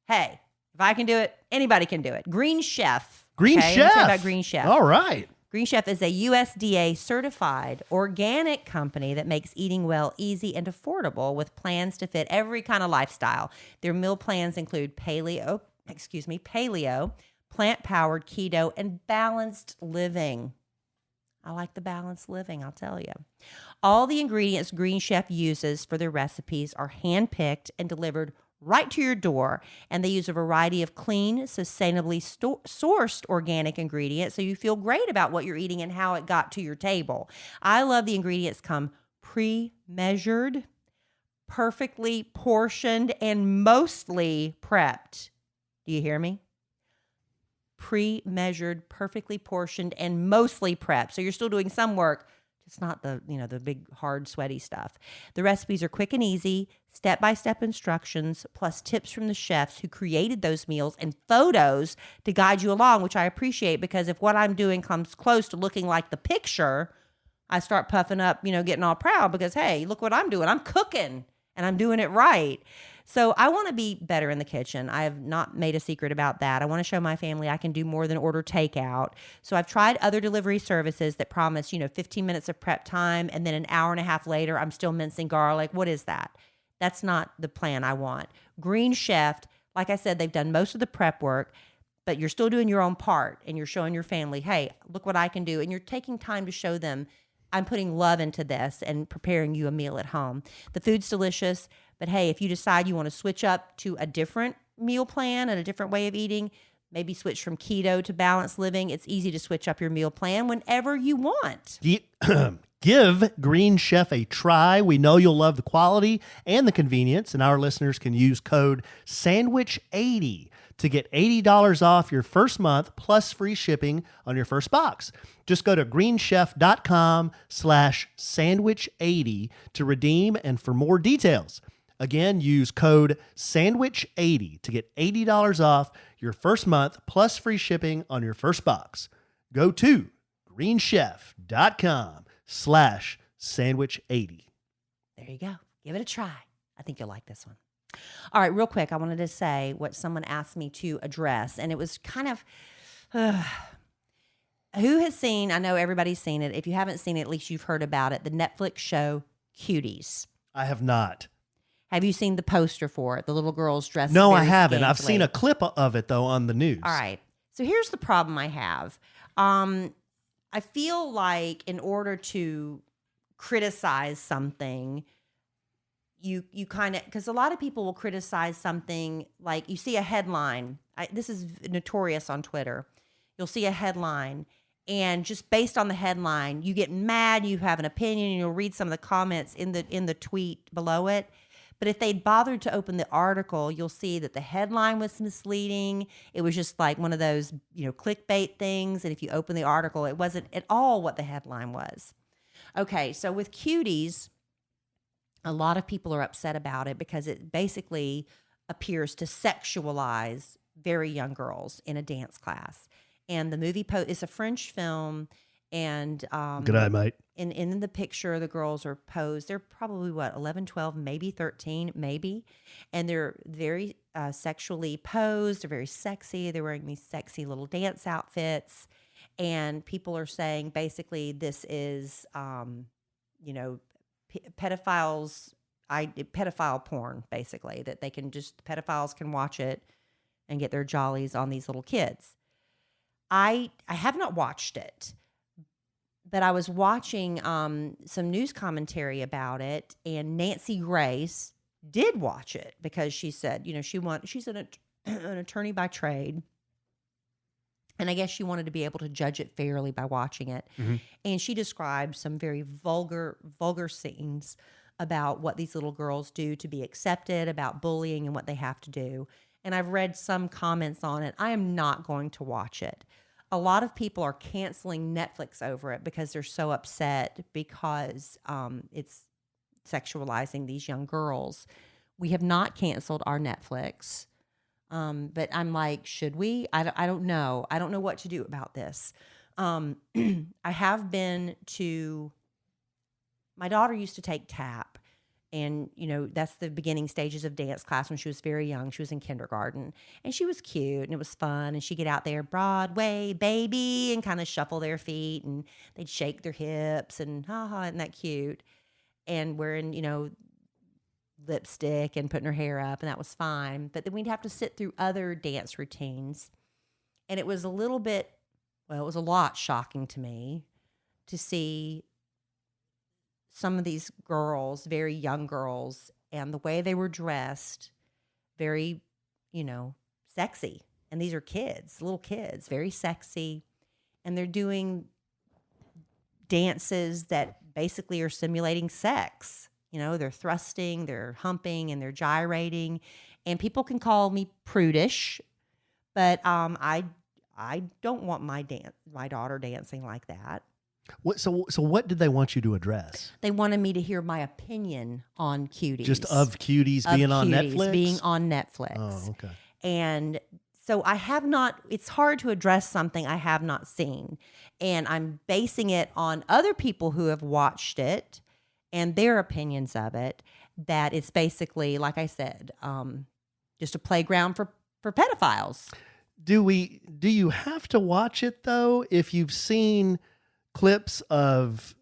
hey, if I can do it, anybody can do it. Green Chef. Green okay? Chef. Let's talk about Green Chef. All right. Green Chef is a USDA certified organic company that makes eating well easy and affordable with plans to fit every kind of lifestyle. Their meal plans include paleo, plant-powered keto, and balanced living. I like the balanced living, I'll tell you. All the ingredients Green Chef uses for their recipes are hand-picked and delivered right to your door, and they use a variety of clean, sustainably sourced organic ingredients, so you feel great about what you're eating and how it got to your table. I love the ingredients come pre-measured, perfectly portioned, and mostly prepped. Do you hear me? Pre-measured, perfectly portioned, and mostly prepped. So you're still doing some work. It's not the big, hard, sweaty stuff. The recipes are quick and easy, step-by-step instructions, plus tips from the chefs who created those meals and photos to guide you along, which I appreciate because if what I'm doing comes close to looking like the picture, I start puffing up, getting all proud because, hey, look what I'm doing. I'm cooking and I'm doing it right. So I want to be better in the kitchen. I have not made a secret about that. I want to show my family I can do more than order takeout. So I've tried other delivery services that promise, 15 minutes of prep time, and then an hour and a half later, I'm still mincing garlic. What is that? That's not the plan I want. Green Chef, like I said, they've done most of the prep work, but you're still doing your own part, and you're showing your family, hey, look what I can do. And you're taking time to show them I'm putting love into this and preparing you a meal at home. The food's delicious. But hey, if you decide you want to switch up to a different meal plan and a different way of eating, maybe switch from keto to balanced living, it's easy to switch up your meal plan whenever you want. Give Green Chef a try. We know you'll love the quality and the convenience, and our listeners can use code SANDWICH80 to get $80 off your first month plus free shipping on your first box. Just go to greenchef.com/sandwich80 to redeem and for more details. Again, use code SANDWICH80 to get $80 off your first month plus free shipping on your first box. Go to greenchef.com/sandwich80. There you go. Give it a try. I think you'll like this one. All right, real quick, I wanted to say what someone asked me to address, and it was kind of, who has seen, I know everybody's seen it. If you haven't seen it, at least you've heard about it, the Netflix show Cuties. I have not. Have you seen the poster for it? The little girls dressed No, very I haven't. I've scantily. seen a clip of it, though, on the news. All right. So here's the problem I have. I feel like in order to criticize something, you kind of, because a lot of people will criticize something like you see a headline. This is notorious on Twitter. You'll see a headline And just based on the headline, you get mad, you have an opinion, and you'll read some of the comments in the tweet below it. But if they'd bothered to open the article, you'll see that the headline was misleading. It was just like one of those, clickbait things. And if you open the article, it wasn't at all what the headline was. Okay, so with Cuties, a lot of people are upset about it because it basically appears to sexualize very young girls in a dance class. And the movie it's a French film, and Good night, mate. in the picture, the girls are posed. They're probably 11, 12, maybe 13, maybe, and they're very sexually posed. They're very sexy. They're wearing these sexy little dance outfits, and people are saying basically this is, pedophile porn, basically, that pedophiles can watch it and get their jollies on these little kids. I have not watched it, but I was watching some news commentary about it, and Nancy Grace did watch it because she said, she's an attorney by trade, and I guess she wanted to be able to judge it fairly by watching it. Mm-hmm. And she described some very vulgar scenes about what these little girls do to be accepted, about bullying and what they have to do. And I've read some comments on it. I am not going to watch it. A lot of people are canceling Netflix over it because they're so upset because it's sexualizing these young girls. We have not canceled our Netflix, but I'm like, should we? I don't know. I don't know what to do about this. I have been to. My daughter used to take tap. And, that's the beginning stages of dance class when she was very young. She was in kindergarten. And she was cute, and it was fun. And she'd get out there, Broadway, baby, and kind of shuffle their feet. And they'd shake their hips. And, isn't that cute? And wearing, lipstick and putting her hair up. And that was fine. But then we'd have to sit through other dance routines. And it was it was a lot shocking to me to see some of these girls, very young girls, and the way they were dressed, very, sexy. And these are kids, little kids, very sexy. And they're doing dances that basically are simulating sex. They're thrusting, they're humping, and they're gyrating. And people can call me prudish, but I don't want my daughter dancing like that. So what did they want you to address? They wanted me to hear my opinion on Cuties. Just of Cuties being on Netflix? Being on Netflix. Oh, okay. And so I have not, it's hard to address something I have not seen. And I'm basing it on other people who have watched it and their opinions of it, that it's basically, like I said, just a playground for pedophiles. Do you have to watch it, though, if you've seen clips of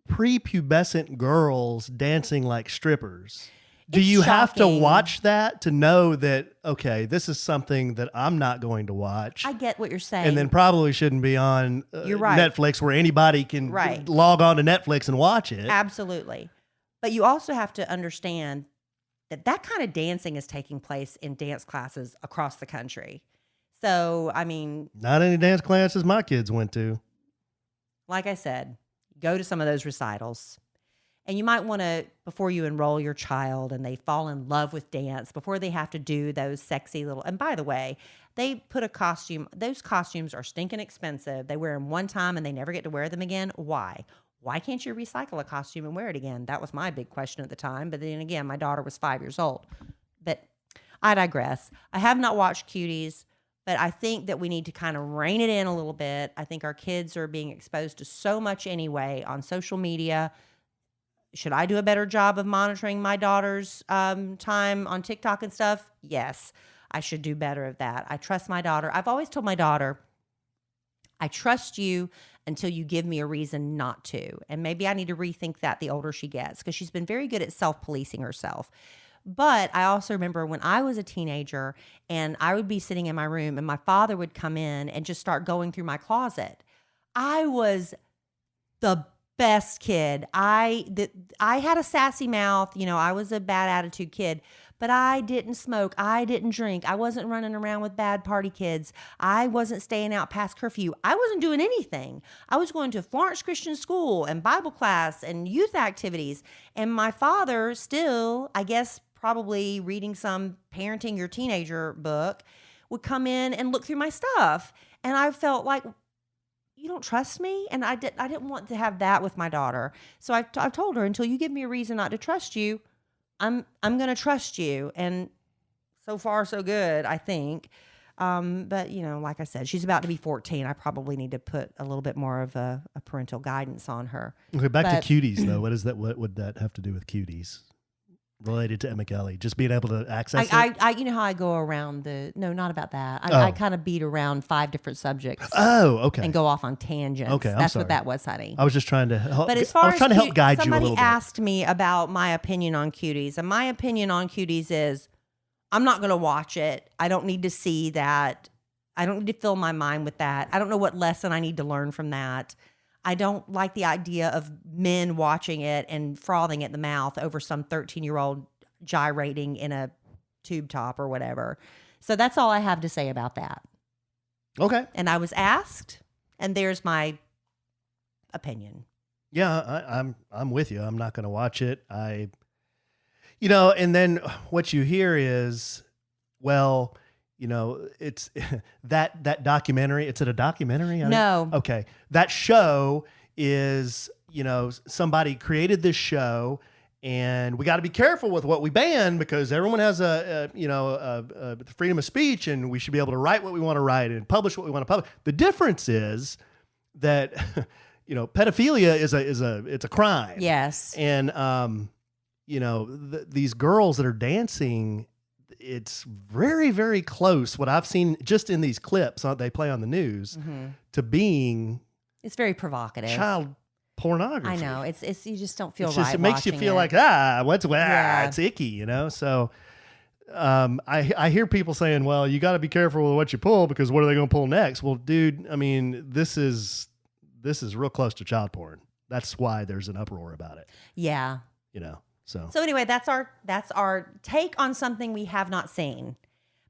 prepubescent girls dancing like strippers? Do you have to watch that to know that, okay, this is something that I'm not going to watch? I get what you're saying. And then probably shouldn't be on you're right. Netflix where anybody can log on to Netflix and watch it. Absolutely. But you also have to understand that kind of dancing is taking place in dance classes across the country. So, I mean... Not any dance classes my kids went to. Like I said, go to some of those recitals. And you might want to, before you enroll your child and they fall in love with dance, before they have to do those sexy little... And by the way, they put a costume... Those costumes are stinking expensive. They wear them one time and they never get to wear them again. Why? Why can't you recycle a costume and wear it again? That was my big question at the time. But then again, my daughter was 5 years old. But I digress. I have not watched Cuties. But I think that we need to kind of rein it in a little bit. I think our kids are being exposed to so much anyway on social media. Should I do a better job of monitoring my daughter's time on TikTok and stuff? Yes, I should do better of that. I trust my daughter. I've always told my daughter, I trust you until you give me a reason not to. And maybe I need to rethink that the older she gets, because she's been very good at self-policing herself. But I also remember when I was a teenager and I would be sitting in my room and my father would come in and just start going through my closet. I was the best kid. I had a sassy mouth. I was a bad attitude kid, But I didn't smoke. I didn't drink. I wasn't running around with bad party kids. I wasn't staying out past curfew. I wasn't doing anything. I was going to Florence Christian School and Bible class and youth activities. And my father still, I guess, probably reading some parenting your teenager book, would come in and look through my stuff. And I felt like, you don't trust me? And I didn't want to have that with my daughter. So I've told her, until you give me a reason not to trust you, I'm going to trust you. And so far, so good, I think. But, like I said, she's about to be 14. I probably need to put a little bit more of a parental guidance on her. Okay, back to cuties, though. What is that? What would that have to do with cuties? Related to Emma Kelly, just being able to access it? I you know how I go around no, not about that. I kind of beat around 5 different subjects. Oh, okay. And go off on tangents. Okay, That's sorry. what that was, honey. I was just trying to help. But as far as trying to help guide you a little bit. Somebody asked me about my opinion on cuties, and my opinion on cuties is, I'm not going to watch it. I don't need to see that. I don't need to fill my mind with that. I don't know what lesson I need to learn from that. I don't like the idea of men watching it and frothing at the mouth over some 13-year-old gyrating in a tube top or whatever. So that's all I have to say about that. Okay. And I was asked, and there's my opinion. Yeah, I'm with you. I'm not going to watch it. And then what you hear is, well, it's that documentary. It's a documentary? No. Okay. That show is, somebody created this show, and we got to be careful with what we ban, because everyone has a freedom of speech, and we should be able to write what we want to write and publish what we want to publish. The difference is that, pedophilia it's a crime. Yes. And, these girls that are dancing, it's very, very close. What I've seen just in these clips they play on the news to being, it's very provocative. Child pornography. I know. It's you just don't feel it's right. Just, it makes you feel like it's icky, So I hear people saying, well, you got to be careful with what you pull, because what are they going to pull next? Well, dude, I mean, this is real close to child porn. That's why there's an uproar about it. Yeah. So anyway, that's our take on something we have not seen,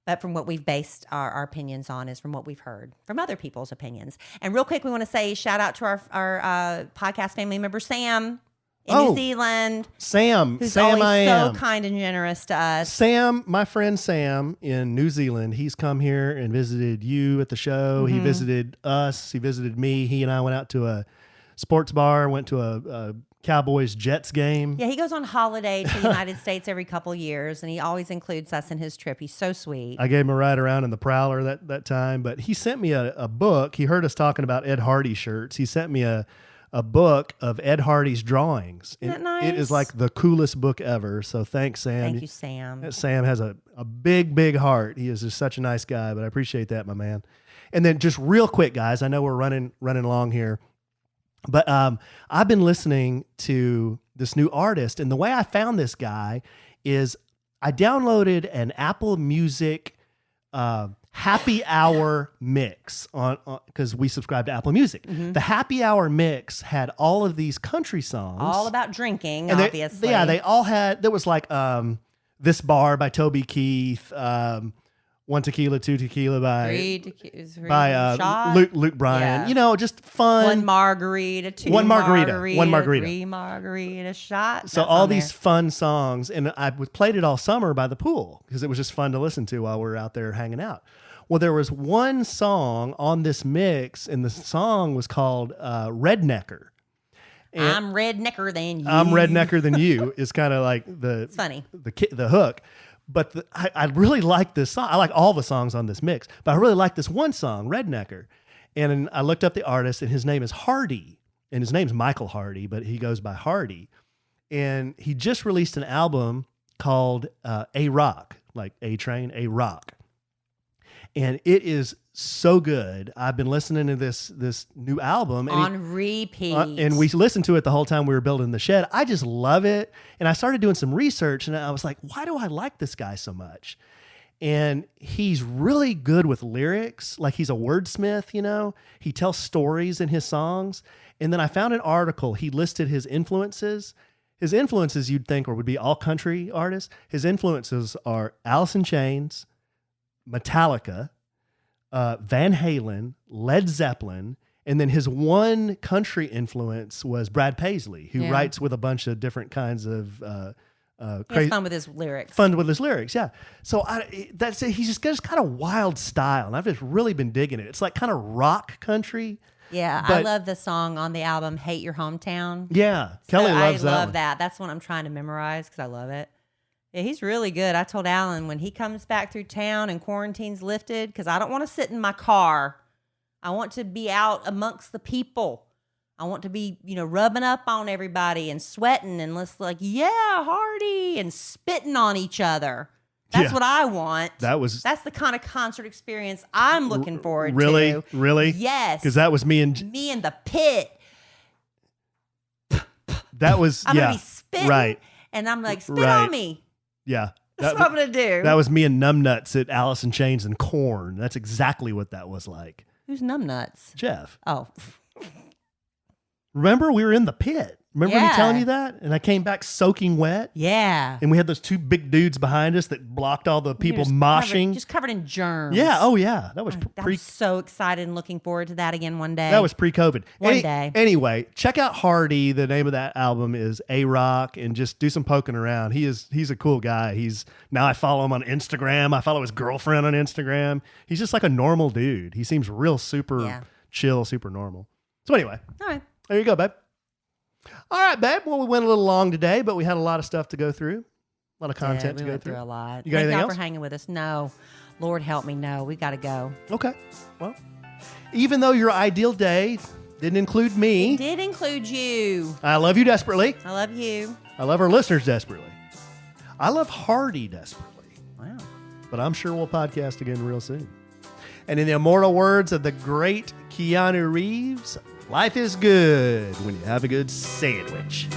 but from what we've based our opinions on is from what we've heard from other people's opinions. And real quick, we want to say shout out to our podcast family member, Sam in New Zealand. Sam, who's Sam, always so kind and generous to us. Sam, my friend Sam in New Zealand, he's come here and visited you at the show. He visited us. He visited me. He and I went out to a sports bar, went to a Cowboys Jets game. Yeah, he goes on holiday to the United States every couple years, and he always includes us in his trip. He's so sweet. I gave him a ride around in the Prowler that time, but he sent me a book. He heard us talking about Ed Hardy shirts. He sent me a book of Ed Hardy's drawings. Isn't that nice? It is like the coolest book ever. So thanks, Sam. Thank you, Sam. Sam has a big, big heart. He is just such a nice guy, but I appreciate that, my man. And then just real quick, guys, I know we're running along here. But I've been listening to this new artist, and the way I found this guy is I downloaded an Apple Music happy hour mix on because we subscribe to Apple Music. The happy hour mix had all of these country songs, all about drinking, and obviously. They all had. There was like "This Bar" by Toby Keith. One Tequila, Two Tequila by Luke Bryan. Yeah. Just fun. One margarita, one margarita, 3 margarita shot. So all these fun songs, and I played it all summer by the pool because it was just fun to listen to while we were out there hanging out. Well, there was one song on this mix, and the song was called Rednecker. And I'm rednecker than you. I'm rednecker than you is kind of like it's funny. The hook. But I really like this song. I like all the songs on this mix, but I really like this one song, Rednecker. And I looked up the artist, and his name is Hardy. And his name's Michael Hardy, but he goes by Hardy. And he just released an album called A Rock, like A Train, A Rock. And it is so good. I've been listening to this new album on repeat, and we listened to it the whole time we were building the shed. I just love it, and I started doing some research, and I was like, why do I like this guy so much? And he's really good with lyrics, like he's a wordsmith. He tells stories in his songs. And then I found an article. He listed his influences. his influences you'd think would be all country artists. His influences are Alice in Chains, Metallica, Van Halen, Led Zeppelin, and then his one country influence was Brad Paisley, who writes with a bunch of different kinds of He has fun with his lyrics. Fun with his lyrics, yeah. So he's just got this kind of wild style, and I've just really been digging it. It's like kind of rock country. Yeah, I love the song on the album "Hate Your Hometown." Yeah, Kelly loves that. I love one. that. That's what I'm trying to memorize because I love it. Yeah, he's really good. I told Alan when he comes back through town and quarantine's lifted, because I don't want to sit in my car. I want to be out amongst the people. I want to be, rubbing up on everybody and sweating and let's Hardy and spitting on each other. That's what I want. That's the kind of concert experience I'm looking forward to. Really? Yes. Because that was me in the pit. That was I'm gonna be spitting, right. And I'm like, spit on me. Yeah. That's what I'm gonna do. That was me and Numbnuts at Alice in Chains and Korn. That's exactly what that was like. Who's Numbnuts? Jeff. Oh. Remember, we were in the pit. Remember me telling you that? And I came back soaking wet. Yeah. And we had those two big dudes behind us that blocked all the people moshing. Just covered in germs. Yeah. Oh, yeah. That was I'm so excited and looking forward to that again one day. That was pre-COVID. One day. Anyway, check out Hardy. The name of that album is A-Rock, and just do some poking around. He's a cool guy. Now I follow him on Instagram. I follow his girlfriend on Instagram. He's just like a normal dude. He seems real super chill, super normal. So anyway. All right. There you go, babe. All right, babe. Well, we went a little long today, but we had a lot of stuff to go through. A lot of content to go through. A lot. You got anything Thank y'all else? for hanging with us. No. Lord help me, no. We got to go. Okay. Well, even though your ideal day didn't include me. It did include you. I love you desperately. I love you. I love our listeners desperately. I love Hardy desperately. Wow. But I'm sure we'll podcast again real soon. And in the immortal words of the great Keanu Reeves, life is good when you have a good sandwich.